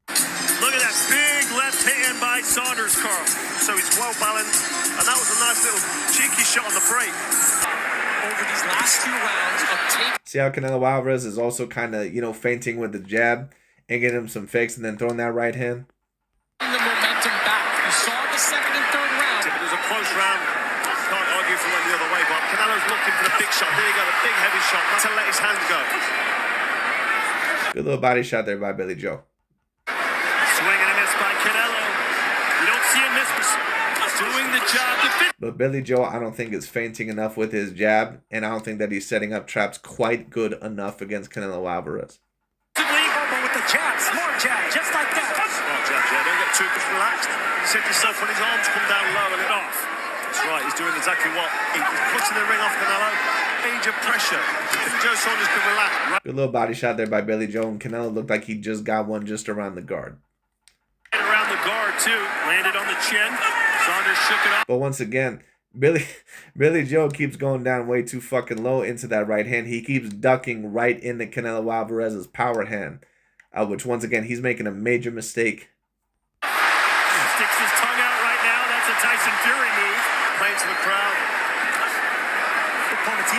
Look at that big left hand by Saunders, Carl. So he's well balanced, and that was a nice little cheeky shot on the break. Over these last 2 rounds of tape. See how Canelo Alvarez is also kind of, you know, feinting with the jab and getting him some fakes and then throwing that right hand. The momentum back. You saw the second and third round. It was a close round. Can't argue if it went the other way, but Canelo's looking for the big shot. There you go, the big heavy shot. Not to let his hand go. Good little body shot there by Billy Joe. Swing and a miss by Canelo. You don't see a miss. Doing the job. But Billy Joe, I don't think is feinting enough with his jab, and I don't think that he's setting up traps quite good enough against Canelo Alvarez. With the jab, smart jab, just like that. Smart jab, yeah. Don't get too relaxed. You said yourself when his arms come down low and it off. That's right. He's doing exactly what he's putting the ring off Canelo. Major pressure. Joe Saunders can relax. Right. Good little body shot there by Billy Joe, and Canelo looked like he just got one just around the guard. Around the guard too. Landed on the chin. Saunders shook it up. But once again, Billy Joe keeps going down way too fucking low into that right hand. He keeps ducking right into Canelo Alvarez's power hand, which once again, he's making a major mistake. Sticks his tongue out right now. That's a Tyson Fury move. Playing to the crowd. Opponents, he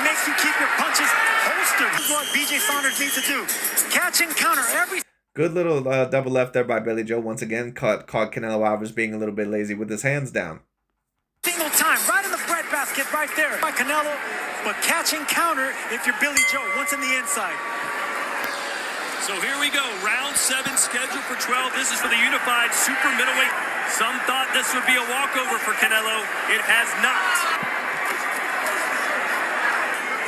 makes you keep your punches holstered. This is what BJ Saunders needs to do. Catch and counter every. Good little double left there by Billy Joe. Once again, caught Canelo Alvarez being a little bit lazy with his hands down. Single time, right in the breadbasket, right there by Canelo. But catch and counter if you're Billy Joe. Once in the inside. So here we go. Round 7 scheduled for 12. This is for the unified super middleweight. Some thought this would be a walkover for Canelo. It has not.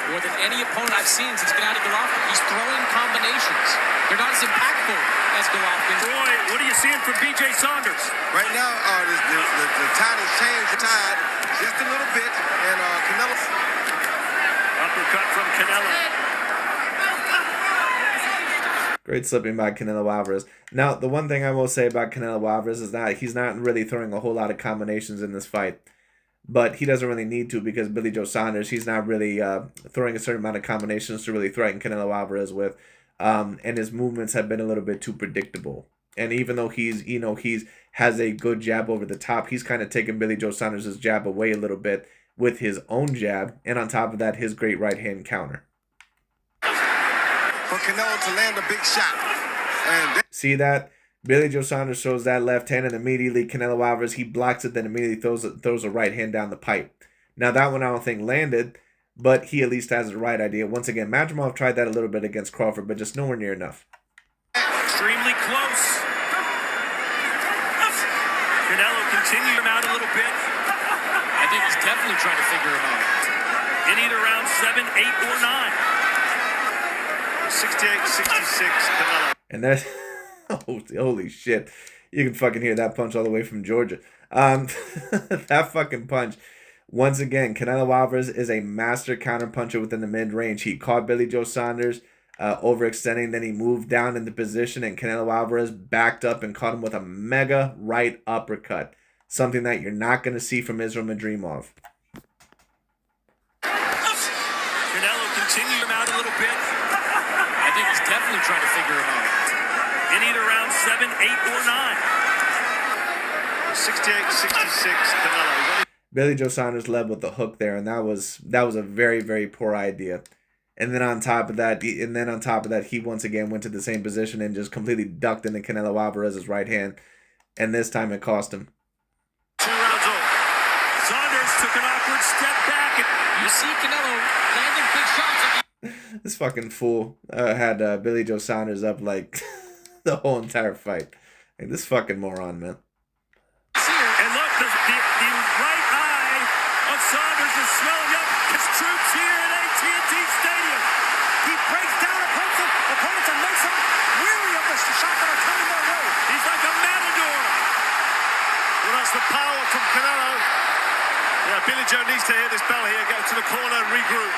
More than any opponent I've seen since Gennady Golovkin. He's throwing combinations. They're not as impactful as Golovkin. Roy, what are you seeing from BJ Saunders? Right now, the tide has changed the tide just a little bit, and Canelo. Uppercut from Canelo. Great slipping by Canelo Alvarez. Now, the one thing I will say about Canelo Alvarez is that he's not really throwing a whole lot of combinations in this fight. But he doesn't really need to, because Billy Joe Saunders, he's not really throwing a certain amount of combinations to really threaten Canelo Alvarez with. And his movements have been a little bit too predictable. And even though he's has a good jab over the top, he's kind of taken Billy Joe Saunders' jab away a little bit with his own jab. And on top of that, his great right hand counter. For Canelo to land a big shot. And see that? Billy Joe Saunders throws that left hand, and immediately Canelo Alvarez, he blocks it, then immediately throws a right hand down the pipe. Now, that one I don't think landed, but he at least has the right idea. Once again, Madrimov tried that a little bit against Crawford, but just nowhere near enough. Extremely close. Canelo continued him out a little bit. I think he's definitely trying to figure him out. In either round 7, 8, or 9. 68-66, Canelo. And that's... holy shit. You can fucking hear that punch all the way from Georgia. That fucking punch. Once again, Canelo Alvarez is a master counter puncher within the mid-range. He caught Billy Joe Saunders overextending, then he moved down into position, and Canelo Alvarez backed up and caught him with a mega right uppercut. Something that you're not going to see from Israel Madrimov. Canelo continued him out a little bit. I think he's definitely trying to figure him out. In either round 7, 8, or 9. 68-66, Canelo. Billy Joe Saunders led with the hook there, and that was a very, very poor idea. And then on top of that, he once again went to the same position and just completely ducked into Canelo Alvarez's right hand. And this time it cost him. 2 rounds over. Saunders took an awkward step back. You see Canelo landing big shots. This fucking fool had Billy Joe Saunders up like the whole entire fight. Like, this fucking moron, man. And look, the right eye of Saunders is swelling up. His troops here at AT&T Stadium. He breaks down opponents and makes them weary of the shots that are coming their way. He's like a matador. Well, that's the power from Canelo. Yeah, Billy Joe needs to hear this bell here. Go to the corner and regroup.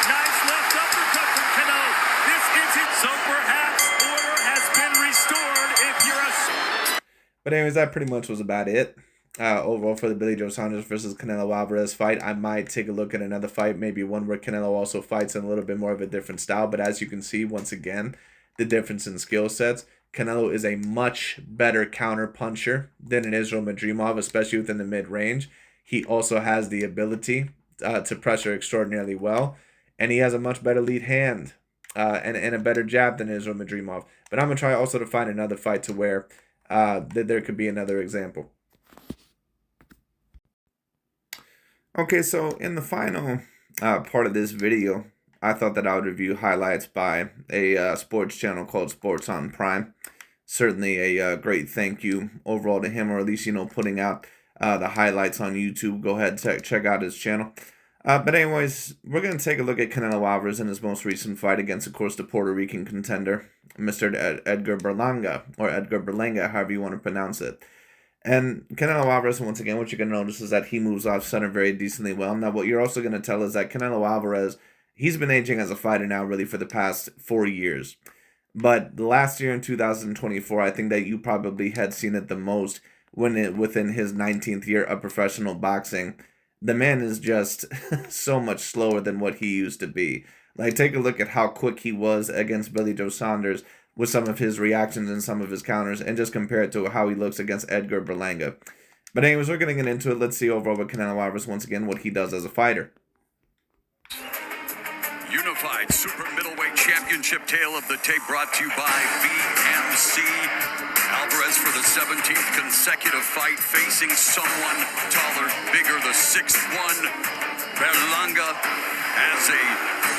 Nice left uppercut from Canelo. This is it. So perhaps order has been restored if you're a... But anyways, that pretty much was about it. Overall for the Billy Joe Saunders versus Canelo Alvarez fight. I might take a look at another fight, maybe one where Canelo also fights in a little bit more of a different style. But as you can see, once again, the difference in skill sets. Canelo is a much better counter puncher than an Israel Madrimov, especially within the mid-range. He also has the ability to pressure extraordinarily well, and he has a much better lead hand and a better jab than Israel Madrimov. But I'm going to try also to find another fight to where there could be another example. Okay, so in the final part of this video, I thought that I would review highlights by a sports channel called Sports on Prime. Certainly a great thank you overall to him, or at least, putting out the highlights on YouTube. Go ahead and check out his channel. But anyways, we're going to take a look at Canelo Alvarez in his most recent fight against, of course, the Puerto Rican contender, Mr. Edgar Berlanga, or Edgar Berlanga, however you want to pronounce it. And Canelo Alvarez, once again, what you're going to notice is that he moves off center very decently well. Now, what you're also going to tell is that Canelo Alvarez, he's been aging as a fighter now really for the past 4 years. But last year in 2024, I think that you probably had seen it the most within his 19th year of professional boxing. The man is just so much slower than what he used to be. Like, take a look at how quick he was against Billy Joe Saunders with some of his reactions and some of his counters, and just compare it to how he looks against Edgar Berlanga. But anyways, we're going to get into it. Let's see overall with Canelo Alvarez, once again, what he does as a fighter. Unified Super Middleweight Championship tale of the tape brought to you by BMC. Alvarez for the 17th consecutive fight, facing someone taller, bigger, the 6'1". Berlanga has a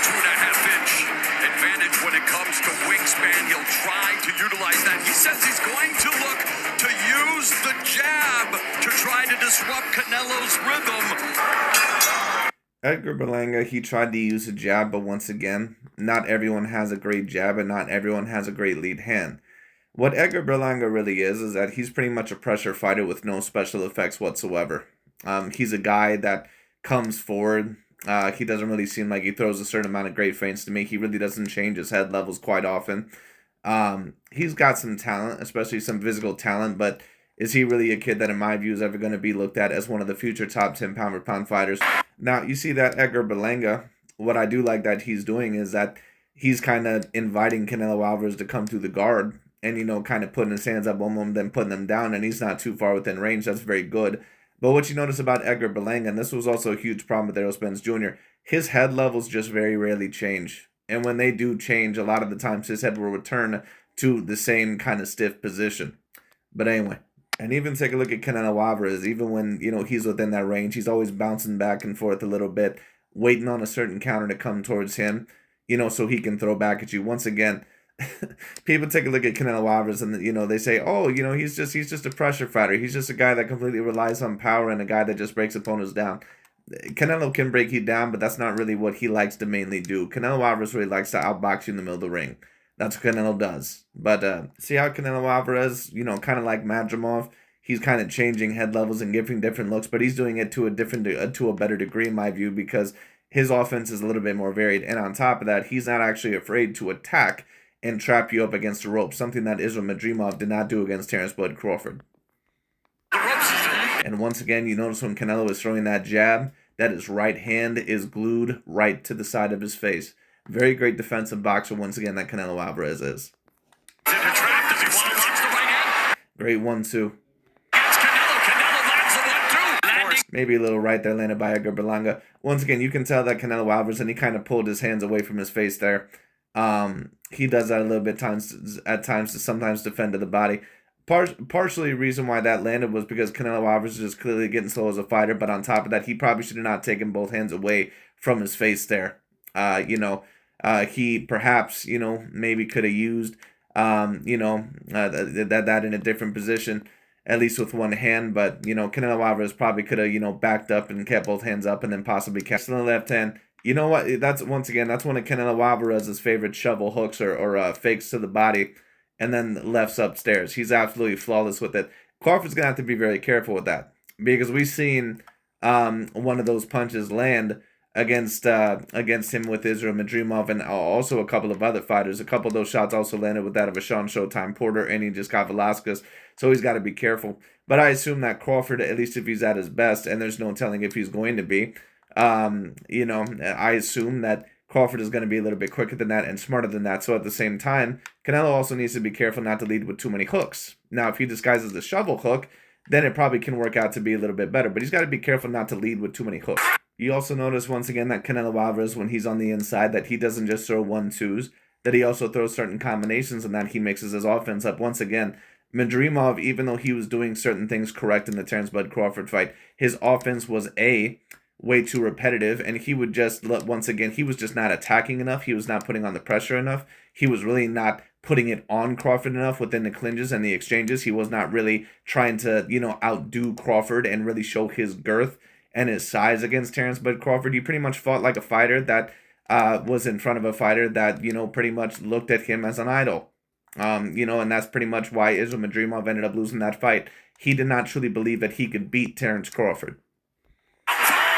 2.5-inch advantage when it comes to wingspan. He'll try to utilize that. He says he's going to look to use the jab to try to disrupt Canelo's rhythm. Edgar Berlanga, he tried to use a jab, but once again, not everyone has a great jab and not everyone has a great lead hand. What Edgar Berlanga really is that he's pretty much a pressure fighter with no special effects whatsoever. He's a guy that comes forward. He doesn't really seem like he throws a certain amount of great feints to me. He really doesn't change his head levels quite often. He's got some talent, especially some physical talent, but is he really a kid that, in my view, is ever going to be looked at as one of the future top 10 pound-for-pound fighters? Now, you see that Edgar Berlanga, what I do like that he's doing is that he's kind of inviting Canelo Alvarez to come through the guard and, kind of putting his hands up on him, then putting them down, and he's not too far within range. That's very good. But what you notice about Edgar Berlanga, and this was also a huge problem with Errol Spence Jr., his head levels just very rarely change. And when they do change, a lot of the times his head will return to the same kind of stiff position. But anyway, and even take a look at Canelo Alvarez, even when, he's within that range, he's always bouncing back and forth a little bit, waiting on a certain counter to come towards him, so he can throw back at you. Once again, people take a look at Canelo Alvarez and, they say, oh, he's just a pressure fighter. He's just a guy that completely relies on power and a guy that just breaks opponents down. Canelo can break you down, but that's not really what he likes to mainly do. Canelo Alvarez really likes to outbox you in the middle of the ring. That's what Canelo does. But see how Canelo Alvarez, kind of like Madrimov, he's kind of changing head levels and giving different looks, but he's doing it to a better degree, in my view, because his offense is a little bit more varied. And on top of that, he's not actually afraid to attack and trap you up against the rope, something that Israel Madrimov did not do against Terrence Bud Crawford. And once again, you notice when Canelo is throwing that jab, that his right hand is glued right to the side of his face. Very great defensive boxer, once again, that Canelo Alvarez is. Does he want to launch the right hand? Great 1-2. It's Canelo. Maybe a little right there landed by Edgar Berlanga. Once again, you can tell that Canelo Alvarez, and he kind of pulled his hands away from his face there. He does that a little bit at times to sometimes defend to the body. Partially the reason why that landed was because Canelo Alvarez is just clearly getting slow as a fighter, but on top of that, he probably should have not taken both hands away from his face there. He perhaps, maybe could have used, that in a different position, at least with one hand, but, Canelo Alvarez probably could have, backed up and kept both hands up and then possibly catch in the left hand. You know what? That's one of Canelo Alvarez's favorite shovel hooks or fakes to the body, and then lefts upstairs. He's absolutely flawless with it. Crawford's going to have to be very careful with that, because we've seen one of those punches land against him with Israel Madrimov, and also a couple of other fighters. A couple of those shots also landed with that of a Sean Showtime Porter, and he just got Velasquez, so he's got to be careful. But I assume that Crawford, at least if he's at his best, and there's no telling if he's going to be, I assume that Crawford is going to be a little bit quicker than that and smarter than that. So at the same time, Canelo also needs to be careful not to lead with too many hooks. Now, if he disguises the shovel hook, then it probably can work out to be a little bit better. But he's got to be careful not to lead with too many hooks. You also notice once again that Canelo Alvarez, when he's on the inside, that he doesn't just throw 1-2s, that he also throws certain combinations, and that he mixes his offense up. Once again, Madrimov, even though he was doing certain things correct in the Terence Bud Crawford fight, his offense was way too repetitive, and he would just, once again, he was just not attacking enough. He was not putting on the pressure enough. He was really not putting it on Crawford enough within the clinches and the exchanges. He was not really trying to, outdo Crawford and really show his girth and his size against Terence Bud Crawford. He pretty much fought like a fighter that was in front of a fighter that, pretty much looked at him as an idol. And that's pretty much why Israel Madrimov ended up losing that fight. He did not truly believe that he could beat Terence Crawford.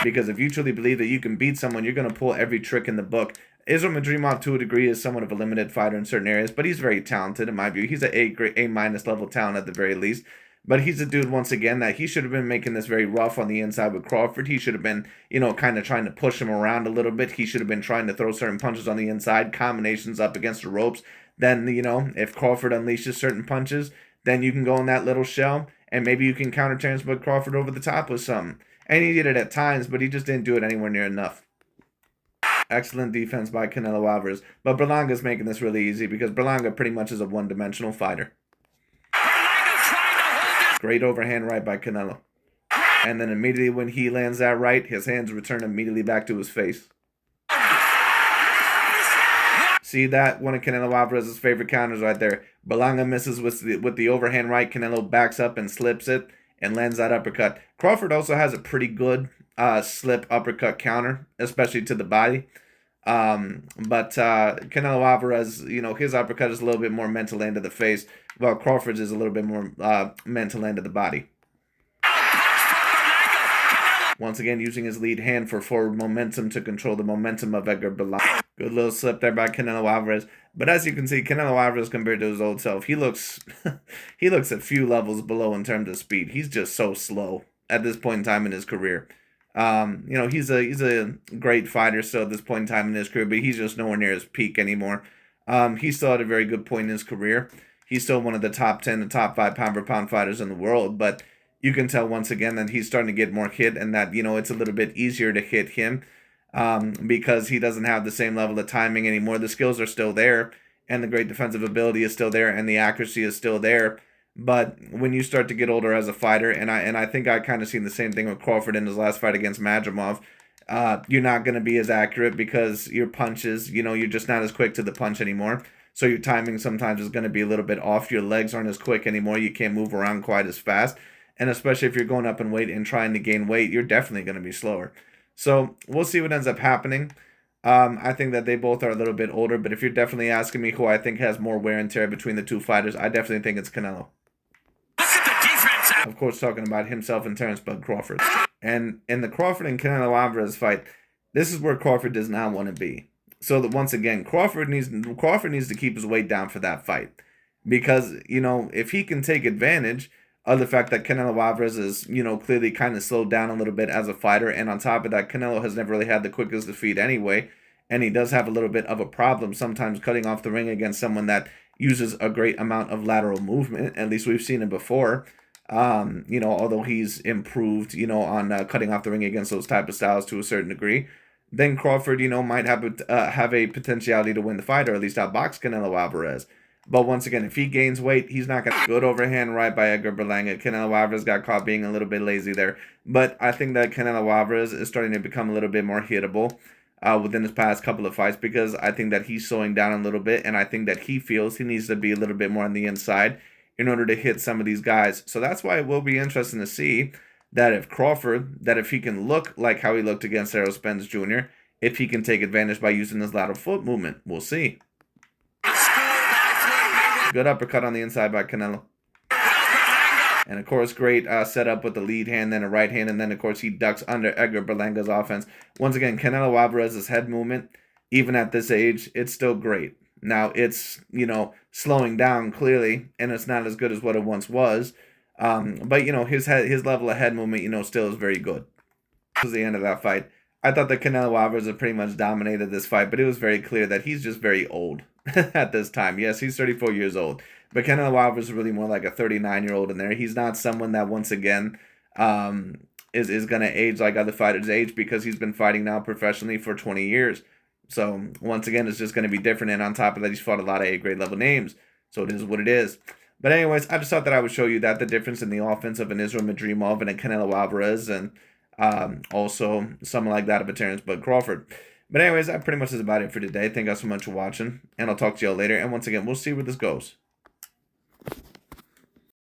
Because if you truly believe that you can beat someone, you're going to pull every trick in the book. Israel Madrimov, to a degree, is somewhat of a limited fighter in certain areas, but he's very talented in my view. He's an A- level talent at the very least. But he's a dude, once again, that he should have been making this very rough on the inside with Crawford. He should have been, kind of trying to push him around a little bit. He should have been trying to throw certain punches on the inside, combinations up against the ropes. Then, if Crawford unleashes certain punches, then you can go in that little shell, and maybe you can counter Terence Bud Crawford over the top with something. And he did it at times, but he just didn't do it anywhere near enough. Excellent defense by Canelo Alvarez. But Berlanga's making this really easy because Berlanga pretty much is a one-dimensional fighter. Great overhand right by Canelo. And then immediately when he lands that right, his hands return immediately back to his face. See that? One of Canelo Alvarez's favorite counters right there. Berlanga misses with the overhand right. Canelo backs up and slips it and lands that uppercut. Crawford also has a pretty good slip uppercut counter, especially to the body. But Canelo Alvarez, his uppercut is a little bit more meant to land to the face, while Crawford's is a little bit more meant to land to the body. Once again, using his lead hand for forward momentum to control the momentum of Edgar Berlanga. Good little slip there by Canelo Alvarez. But as you can see, Canelo Alvarez compared to his old self, he looks a few levels below in terms of speed. He's just so slow at this point in time in his career. He's a great fighter still at this point in time in his career, but he's just nowhere near his peak anymore. He's still at a very good point in his career. He's still one of the top 10, the top 5 pound-for-pound fighters in the world, but you can tell once again that he's starting to get more hit, and that, it's a little bit easier to hit him because he doesn't have the same level of timing anymore. The skills are still there, and the great defensive ability is still there, and the accuracy is still there. But when you start to get older as a fighter, and I think I kind of seen the same thing with Crawford in his last fight against Madrimov, you're not going to be as accurate because your punches, you're just not as quick to the punch anymore. So your timing sometimes is going to be a little bit off. Your legs aren't as quick anymore. You can't move around quite as fast. And especially if you're going up in weight and trying to gain weight, you're definitely going to be slower. So we'll see what ends up happening. I think that they both are a little bit older, but if you're definitely asking me who I think has more wear and tear between the two fighters, I definitely think it's Canelo. Of course, talking about himself and Terence Bud Crawford. And in the Crawford and Canelo Alvarez fight, this is where Crawford does not want to be. So that once again, Crawford needs to keep his weight down for that fight. Because, if he can take advantage of the fact that Canelo Alvarez is, clearly kind of slowed down a little bit as a fighter, and on top of that, Canelo has never really had the quickest of feet anyway, and he does have a little bit of a problem sometimes cutting off the ring against someone that uses a great amount of lateral movement. At least we've seen it before. You know, although he's improved, you know, on cutting off the ring against those type of styles to a certain degree, then Crawford, you know, might have a potentiality to win the fight, or at least outbox Canelo Alvarez. But once again, if he gains weight, he's not going to good overhand right by Edgar Berlanga. Canelo Alvarez got caught being a little bit lazy there. But I think that Canelo Alvarez is starting to become a little bit more hittable within his past couple of fights, because I think that he's slowing down a little bit, and I think that he feels he needs to be a little bit more on the inside in order to hit some of these guys. So that's why it will be interesting to see that if Crawford, that if he can look like how he looked against Errol Spence Jr., if he can take advantage by using his lateral foot movement. We'll see. Good uppercut on the inside by Canelo. And of course, great setup with the lead hand, then a right hand, and then of course he ducks under Edgar Berlanga's offense. Once again, Canelo Alvarez's head movement, even at this age, it's still great. Now it's, you know, slowing down clearly, and it's not as good as what it once was. But you know, his level of head movement, you know, still is very good. This was the end of that fight. I thought that Canelo Alvarez had pretty much dominated this fight, but it was very clear that he's just very old at this time. Yes, he's 34 years old. But Canelo Alvarez is really more like a 39-year-old in there. He's not someone that, once again, is going to age like other fighters age, because he's been fighting now professionally for 20 years. So, once again, it's just going to be different. And on top of that, he's fought a lot of A-grade level names. So, it is what it is. But anyways, I just thought that I would show you that the difference in the offense of an Israel Madrimov and a Canelo Alvarez, and also someone like that of a Terrence Bud Crawford. But anyways, that pretty much is about it for today. Thank you guys so much for watching, and I'll talk to y'all later. And once again, we'll see where this goes.